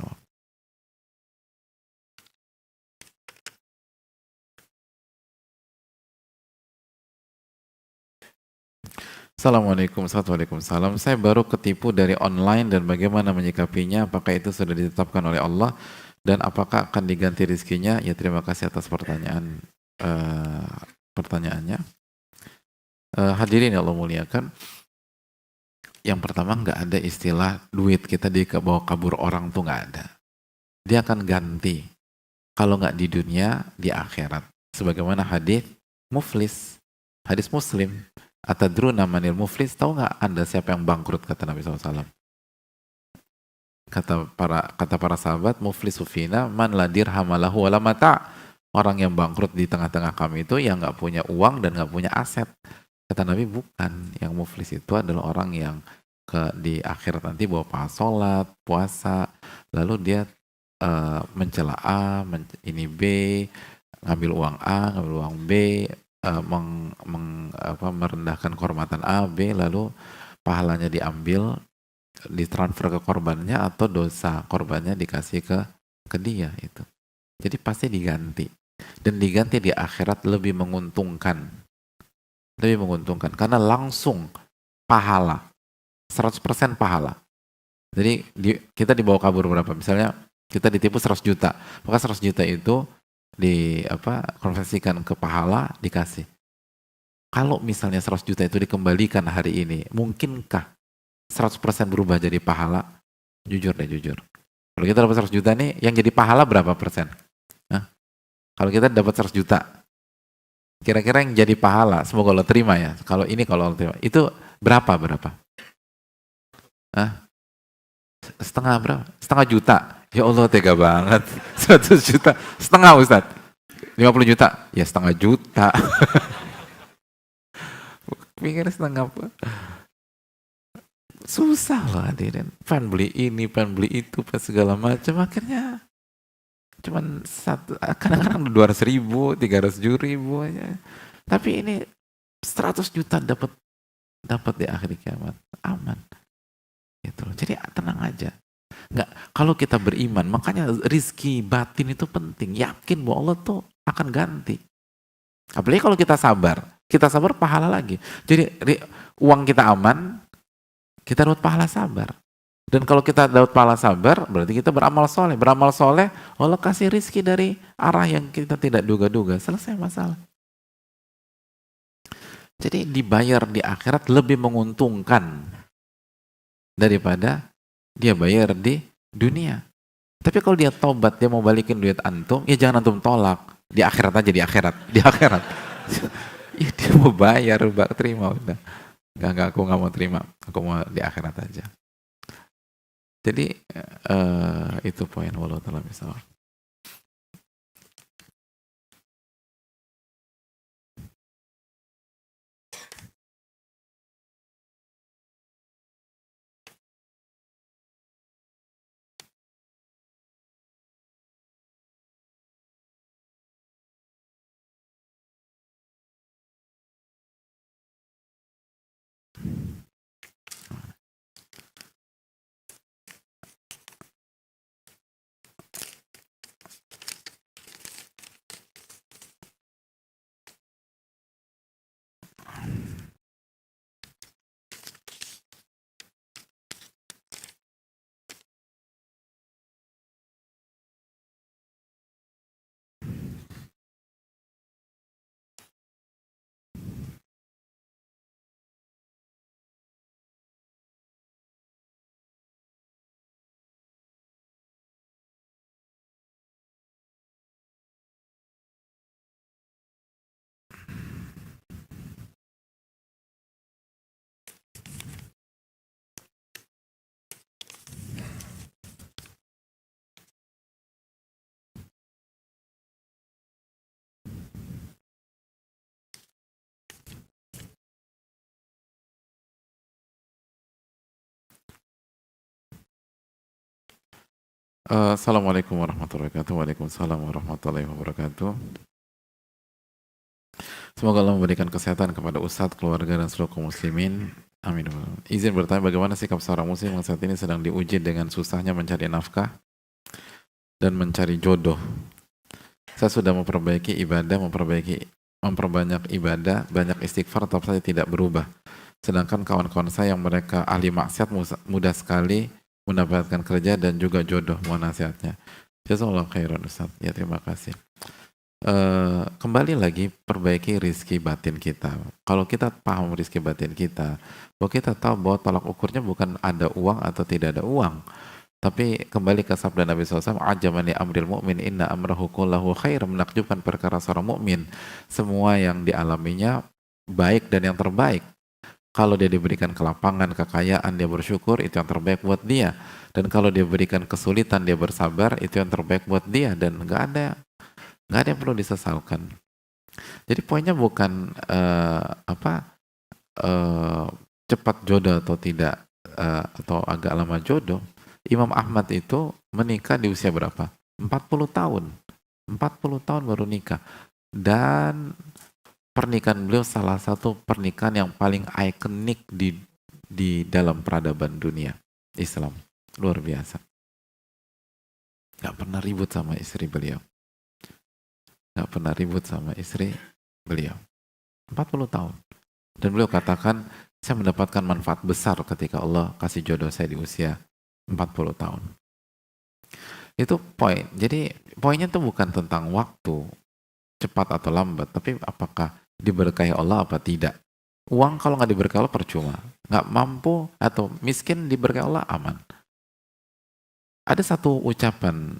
[SPEAKER 1] Assalamualaikum, Waalaikumsalam. Saya baru ketipu dari online dan bagaimana menyikapinya? Apakah itu sudah ditetapkan oleh Allah? Dan apakah akan diganti rizkinya? Ya terima kasih atas pertanyaannya. Hadirin yang Allah muliakan, yang pertama nggak ada istilah duit kita dibawa kabur orang tuh nggak ada. Dia akan ganti. Kalau nggak di dunia, di akhirat. Sebagaimana hadis muflis, hadis Muslim. Atadruna manil muflis, tahu nggak Anda siapa yang bangkrut, kata Nabi SAW. Kata para sahabat, muflis sufina man la dirham lahu wala mata. Orang yang bangkrut di tengah-tengah kami itu yang nggak punya uang dan nggak punya aset. Kata Nabi, bukan. Yang muflis itu adalah orang yang di akhirat nanti bawa pahala sholat, puasa, lalu dia mencela A, ini B, ngambil uang A, ngambil uang B, merendahkan kehormatan A, B, lalu pahalanya diambil, ditransfer ke korbannya, atau dosa korbannya dikasih ke dia itu. Jadi pasti diganti. Dan diganti di akhirat lebih menguntungkan. Lebih menguntungkan karena langsung pahala. 100% pahala. Jadi kita dibawa kabur berapa? Misalnya kita ditipu 100 juta. Maka 100 juta itu konversikan ke pahala, dikasih. Kalau misalnya 100 juta itu dikembalikan hari ini, mungkinkah 100% berubah jadi pahala? Jujur deh, jujur. Kalau kita dapat 100 juta nih, yang jadi pahala berapa persen? Hah? Kalau kita dapat 100 juta, kira-kira yang jadi pahala, semoga Allah terima ya. Kalau Allah terima, itu berapa? Hah? Setengah juta. Ya Allah, tega banget. 100 juta. Setengah, Ustaz. 50 juta. Ya setengah juta. Pikir setengah apa? Susah loh hadirin. Pengen beli ini, pengen beli itu, pengen segala macam. Akhirnya cuman kadang-kadang 200 ribu, 300 ribu aja. Tapi ini 100 juta dapat di akhir kiamat. Aman. Gitu. Jadi tenang aja. Nggak, kalau kita beriman, makanya rizki batin itu penting. Yakin bahwa Allah tuh akan ganti. Apalagi kalau kita sabar pahala lagi. Jadi uang kita aman, kita dapat pahala sabar. Dan kalau kita dapat pahala sabar, berarti kita beramal soleh. Beramal soleh, Allah kasih rizki dari arah yang kita tidak duga-duga. Selesai masalah. Jadi dibayar di akhirat lebih menguntungkan daripada dia bayar di dunia. Tapi kalau dia tobat, dia mau balikin duit antum, ya jangan antum tolak. Di akhirat aja, di akhirat. Ya dia mau bayar, terima udah. Enggak, aku nggak mau terima. Aku mau di akhirat aja. Jadi itu poin wallahu ta'ala misal. Assalamualaikum warahmatullahi wabarakatuh. Waalaikumsalam warahmatullahi wabarakatuh. Semoga Allah memberikan kesehatan kepada Ustadz, keluarga, dan seluruh kaum muslimin. Amin. Izin bertanya, bagaimana sikap seorang muslim yang saat ini sedang diuji dengan susahnya mencari nafkah dan mencari jodoh? Saya sudah memperbaiki ibadah, memperbanyak ibadah, banyak istighfar, tapi saya tidak berubah. Sedangkan kawan-kawan saya yang mereka ahli maksiat mudah sekali mendapatkan kerja dan juga jodoh. Mohon nasihatnya. Jazakallahu khairan Ustaz. Ya, terima kasih. kembali lagi perbaiki rizki batin kita. Kalau kita paham rizki batin kita, bahwa kita tahu bahwa tolak ukurnya bukan ada uang atau tidak ada uang, tapi kembali ke sabda Nabi SAW, ajamani amril mu'min inna amrahu kullahu khair, menakjubkan perkara seorang mukmin, semua yang dialaminya baik dan yang terbaik. Kalau dia diberikan kelapangan, kekayaan, dia bersyukur, itu yang terbaik buat dia. Dan kalau dia berikan kesulitan, dia bersabar, itu yang terbaik buat dia. Dan nggak ada yang perlu disesalkan. Jadi poinnya bukan cepat jodoh atau tidak, atau agak lama jodoh. Imam Ahmad itu menikah di usia berapa? 40 tahun. 40 tahun baru nikah. Dan pernikahan beliau salah satu pernikahan yang paling ikonik di dalam peradaban dunia Islam. Luar biasa. Gak pernah ribut sama istri beliau. Gak pernah ribut sama istri beliau. 40 tahun. Dan beliau katakan, saya mendapatkan manfaat besar ketika Allah kasih jodoh saya di usia 40 tahun. Itu poin. Jadi poinnya itu bukan tentang waktu, cepat atau lambat, tapi apakah diberkahi Allah apa tidak. Uang kalau nggak diberkahi Allah percuma. Nggak mampu atau miskin diberkahi Allah aman. Ada satu ucapan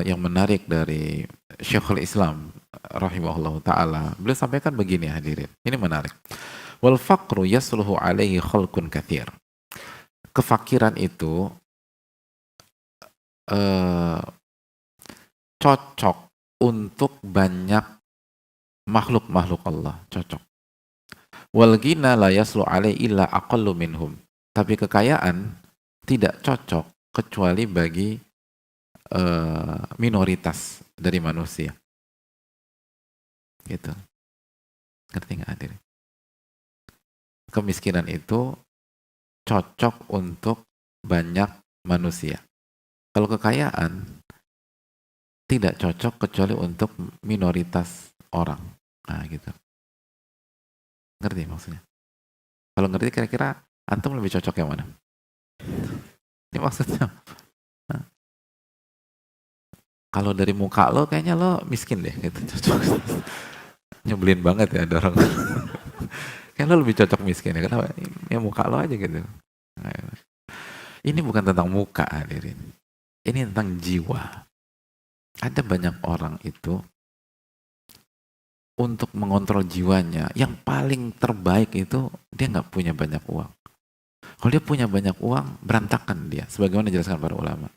[SPEAKER 1] yang menarik dari Syekhul Islam rahimahullah ta'ala. Beliau sampaikan begini hadirin. Ini menarik. Wal faqru yasluhu alaihi khalqun kathir. Kefakiran itu cocok untuk banyak makhluk-makhluk Allah. Cocok. Wal ghina la yaslu alaihi illa aqallu minhum. Tapi kekayaan tidak cocok kecuali bagi minoritas dari manusia. Gitu. Ngerti nggak hadirin? Kemiskinan itu cocok untuk banyak manusia. Kalau kekayaan tidak cocok kecuali untuk minoritas orang. Nah, gitu. Ngerti maksudnya? Kalau ngerti kira-kira antum lebih cocok yang mana? Ini maksudnya. Nah. Kalau dari muka lo kayaknya lo miskin deh gitu. Cocok. Nyebelin banget ya ada orang. Kayaknya lo lebih cocok miskin ya. Kenapa? Ya muka lo aja gitu. Nah, ini bukan tentang muka hadirin. Ini tentang jiwa. Ada banyak orang itu untuk mengontrol jiwanya, yang paling terbaik itu dia nggak punya banyak uang. Kalau dia punya banyak uang, berantakan dia, sebagaimana dijelaskan para ulama.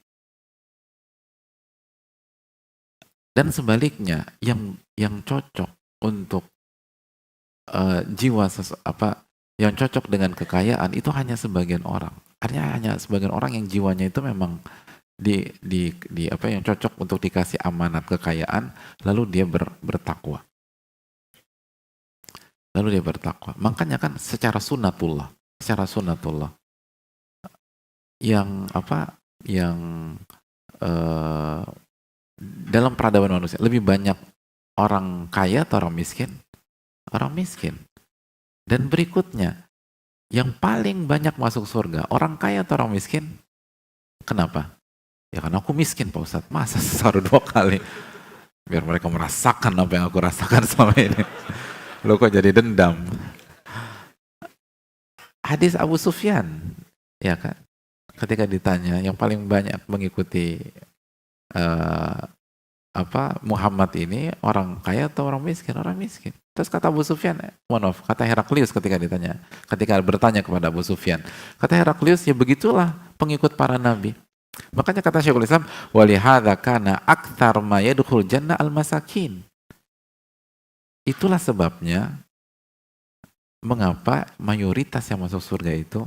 [SPEAKER 1] Dan sebaliknya, yang cocok untuk jiwa yang cocok dengan kekayaan itu hanya sebagian orang. Artinya hanya sebagian orang yang jiwanya itu memang yang cocok untuk dikasih amanat kekayaan, lalu dia bertakwa. Makanya kan secara sunnatullah yang dalam peradaban manusia lebih banyak orang kaya atau orang miskin? Orang miskin. Dan berikutnya, yang paling banyak masuk surga, orang kaya atau orang miskin? Kenapa? Ya karena aku miskin Pak Ustadz, masa sesaru 2 kali? Biar mereka merasakan apa yang aku rasakan selama ini. Lo kok jadi dendam? Hadis Abu Sufyan, ya kan? Ketika ditanya, yang paling banyak mengikuti Muhammad ini orang kaya atau orang miskin? Orang miskin. Terus kata Abu Sufyan, kata Heraklius ketika bertanya kepada Abu Sufyan, kata Heraklius, ya begitulah pengikut para nabi. Makanya kata Syekhul Islam, walihadza kana aktsar ma yadkhul jannah al-masakin. Itulah sebabnya mengapa mayoritas yang masuk surga itu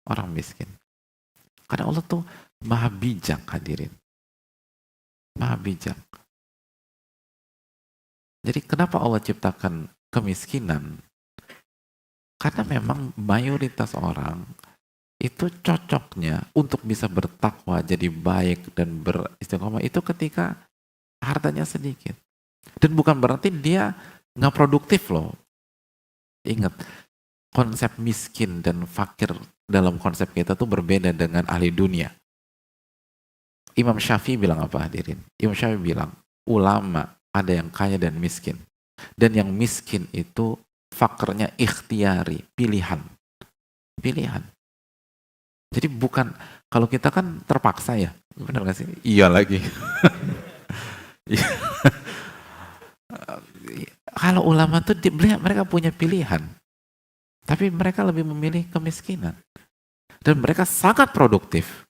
[SPEAKER 1] orang miskin. Karena Allah tuh maha bijak hadirin. Maha bijak. Jadi kenapa Allah ciptakan kemiskinan? Karena memang mayoritas orang itu cocoknya untuk bisa bertakwa, jadi baik dan beristiqomah itu ketika hartanya sedikit. Dan bukan berarti dia nggak produktif loh. Ingat, konsep miskin dan fakir dalam konsep kita tuh berbeda dengan ahli dunia. Imam Syafi'i bilang apa hadirin? Imam Syafi'i bilang, ulama ada yang kaya dan miskin. Dan yang miskin itu fakrnya ikhtiari, pilihan. Pilihan. Jadi bukan, kalau kita kan terpaksa ya, benar gak sih? Iya lagi. Kalau ulama tuh mereka punya pilihan. Tapi mereka lebih memilih kemiskinan. Dan mereka sangat produktif.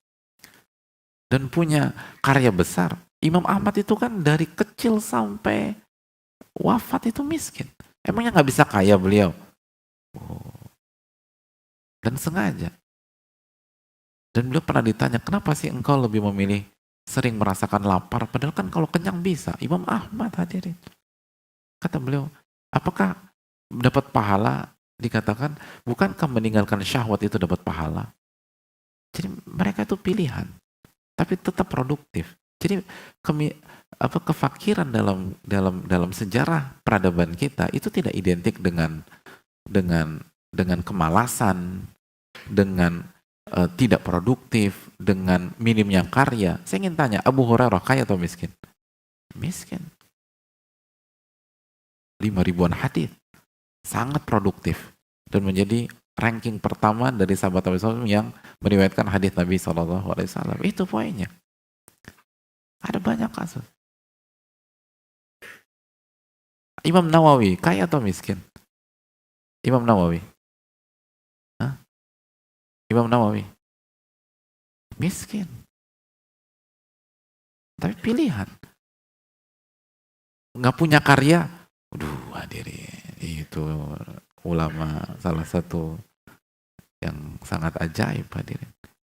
[SPEAKER 1] Dan punya karya besar. Imam Ahmad itu kan dari kecil sampai wafat itu miskin. Emangnya nggak bisa kaya beliau? Oh. Dan sengaja. Dan beliau pernah ditanya, kenapa sih engkau lebih memilih sering merasakan lapar? Padahal kan kalau kenyang bisa. Imam Ahmad hadirin. Kata beliau, apakah dapat pahala? Dikatakan, bukankah meninggalkan syahwat itu dapat pahala? Jadi mereka itu pilihan, tapi tetap produktif. Jadi kefakiran dalam sejarah peradaban kita itu tidak identik dengan kemalasan, dengan tidak produktif, dengan minimnya karya. Saya ingin tanya, Abu Hurairah kaya atau miskin? Miskin. 5.000-an hadis, sangat produktif dan menjadi ranking pertama dari sahabat Nabi SAW yang meriwayatkan hadis Nabi SAW. Itu poinnya. Ada banyak kasus. Imam Nawawi kaya atau miskin? Imam Nawawi. Hah? Imam Nawawi miskin. Tapi pilihan. Nggak punya karya. Aduh, hadirin, itu ulama salah satu yang sangat ajaib hadirin.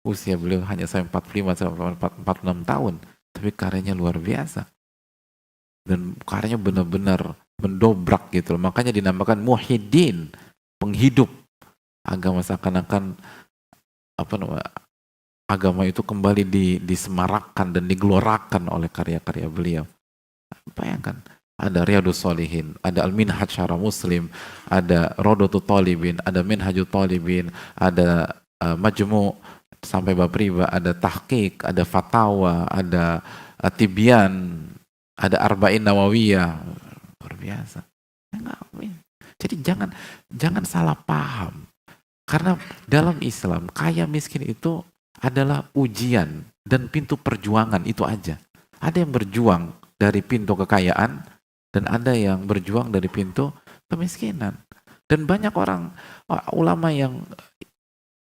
[SPEAKER 1] Usia beliau hanya sampai 45 sampai 46 tahun, tapi karyanya luar biasa. Dan karyanya benar-benar mendobrak gitu loh. Makanya dinamakan muhyiddin, penghidup agama, seakan-akan agama itu kembali disemarakkan dan digelorakan oleh karya-karya beliau. Bayangkan, ada Riyadus Shalihin, ada Al-Minhaj Syarah Muslim, ada Rodotul Talibin, ada Minhajul Talibin, ada Majmu' sampai bab riba, ada Tahqiq, ada Fatawa, ada Tibyan, ada Arba'in Nawawiyah. Luar biasa. Jadi jangan salah paham. Karena dalam Islam, kaya miskin itu adalah ujian dan pintu perjuangan, itu aja. Ada yang berjuang dari pintu kekayaan, dan ada yang berjuang dari pintu kemiskinan. Dan banyak orang ulama yang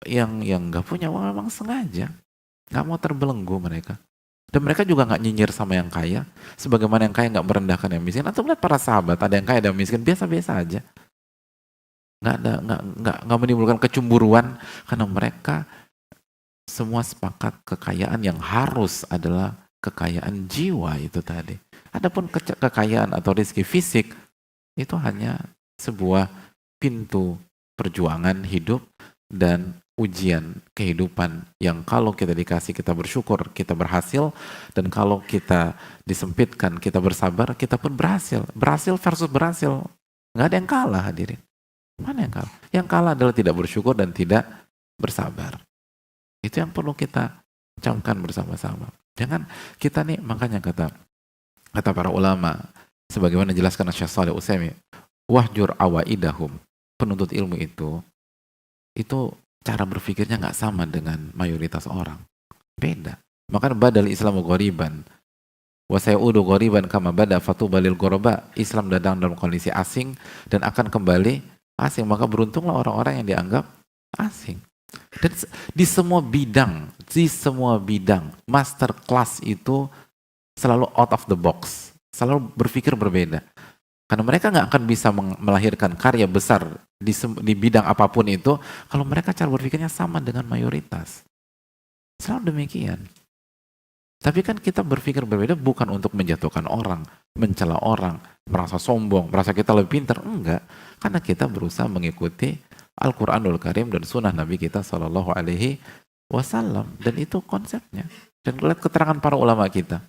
[SPEAKER 1] nggak punya uang memang sengaja nggak mau terbelenggu mereka. Dan mereka juga nggak nyinyir sama yang kaya, sebagaimana yang kaya nggak merendahkan yang miskin. Atau melihat para sahabat, ada yang kaya ada yang miskin, biasa-biasa aja. Nggak menimbulkan kecemburuan, karena mereka semua sepakat kekayaan yang harus adalah kekayaan jiwa itu tadi. Adapun kekayaan atau rezeki fisik itu hanya sebuah pintu perjuangan hidup dan ujian kehidupan yang kalau kita dikasih kita bersyukur, kita berhasil, dan kalau kita disempitkan kita bersabar, kita pun berhasil. Berhasil versus berhasil, nggak ada yang kalah hadirin. Mana yang kalah? Yang kalah adalah tidak bersyukur dan tidak bersabar. Itu yang perlu kita camkan bersama-sama. Jangan kita nih, makanya kata para ulama, sebagaimana dijelaskan Syekh Shalih Utsaimin, wahjur awaidahum, penuntut ilmu itu cara berpikirnya nggak sama dengan mayoritas orang, beda. Makanya badal Islamu ghoriban wa sayudu ghoriban kama bada fatubalil ghuraba. Islam datang dalam kondisi asing dan akan kembali asing, maka beruntunglah orang-orang yang dianggap asing. Dan di semua bidang master class itu selalu out of the box, selalu berpikir berbeda. Karena mereka nggak akan bisa melahirkan karya besar di bidang apapun itu kalau mereka cara berpikirnya sama dengan mayoritas. Selalu demikian. Tapi kan kita berpikir berbeda bukan untuk menjatuhkan orang, mencela orang, merasa sombong, merasa kita lebih pintar. Enggak. Karena kita berusaha mengikuti Al-Quranul Karim dan sunnah Nabi kita SAW. Dan itu konsepnya. Dan lihat keterangan para ulama kita.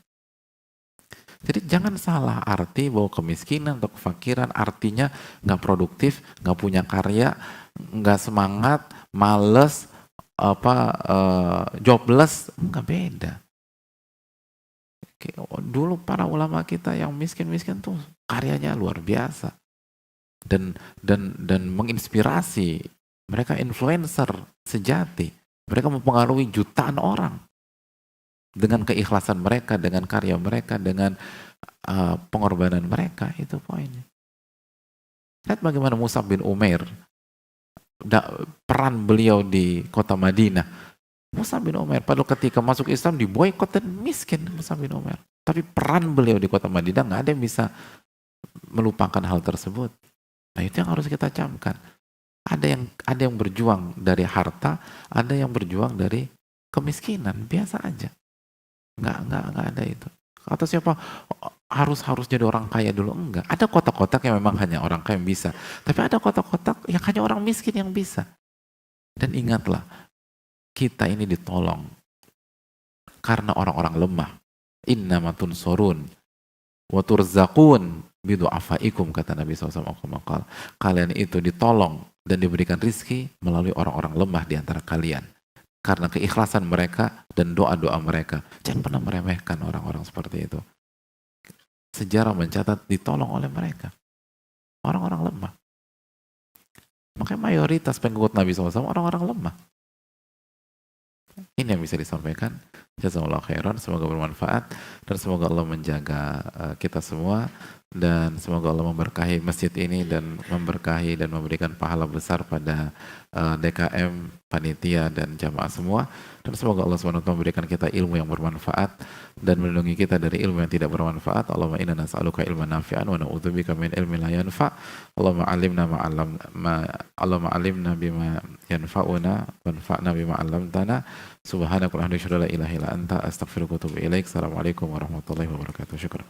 [SPEAKER 1] Jadi jangan salah arti bahwa kemiskinan atau kefakiran artinya nggak produktif, nggak punya karya, nggak semangat, males, jobless, nggak beda. Dulu para ulama kita yang miskin-miskin tuh karyanya luar biasa dan menginspirasi. Mereka influencer sejati. Mereka mempengaruhi jutaan orang dengan keikhlasan mereka, dengan karya mereka, dengan pengorbanan mereka. Itu poinnya. Lihat bagaimana Mus'ab bin Umair, peran beliau di kota Madinah. Mus'ab bin Umair pada ketika masuk Islam diboikot dan miskin Mus'ab bin Umair. Tapi peran beliau di kota Madinah nggak ada yang bisa melupakan hal tersebut. Nah itu yang harus kita camkan. Ada yang berjuang dari harta, ada yang berjuang dari kemiskinan, biasa aja. Nggak ada itu. Atau siapa harus jadi orang kaya dulu, enggak. Ada kotak-kotak yang memang hanya orang kaya yang bisa, tapi ada kotak-kotak yang hanya orang miskin yang bisa. Dan ingatlah, kita ini ditolong karena orang-orang lemah. Innamatun sorun wa turzaqun bidu'afaikum, kata Nabi SAW. Kalian itu ditolong dan diberikan rizki melalui orang-orang lemah di antara kalian. Karena keikhlasan mereka dan doa-doa mereka. Jangan pernah meremehkan orang-orang seperti itu. Sejarah mencatat ditolong oleh mereka. Orang-orang lemah. Makanya mayoritas pengikut Nabi SAW orang-orang lemah. Ini yang bisa disampaikan. Jazakallahu khairan, semoga bermanfaat dan semoga Allah menjaga kita semua dan semoga Allah memberkahi masjid ini dan memberkahi dan memberikan pahala besar pada DKM, panitia dan jamaah semua, dan semoga Allah SWT memberikan kita ilmu yang bermanfaat dan melindungi kita dari ilmu yang tidak bermanfaat. Allahumma inna nas'aluka ilman nafi'an wa na'udzubika min ilmin la yanfa'. Allahumma alimna bima yanfa'una wanfa'na bima 'allamtana. Subhanaka wa bihamdika la ilaha illa anta astaghfiruka wa atubu ilaik. Assalamualaikum warahmatullahi wabarakatuh. Syukran.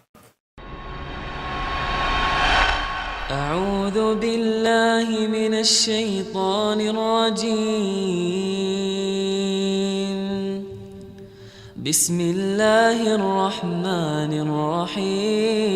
[SPEAKER 2] أعوذ بالله من الشيطان الرجيم بسم الله الرحمن الرحيم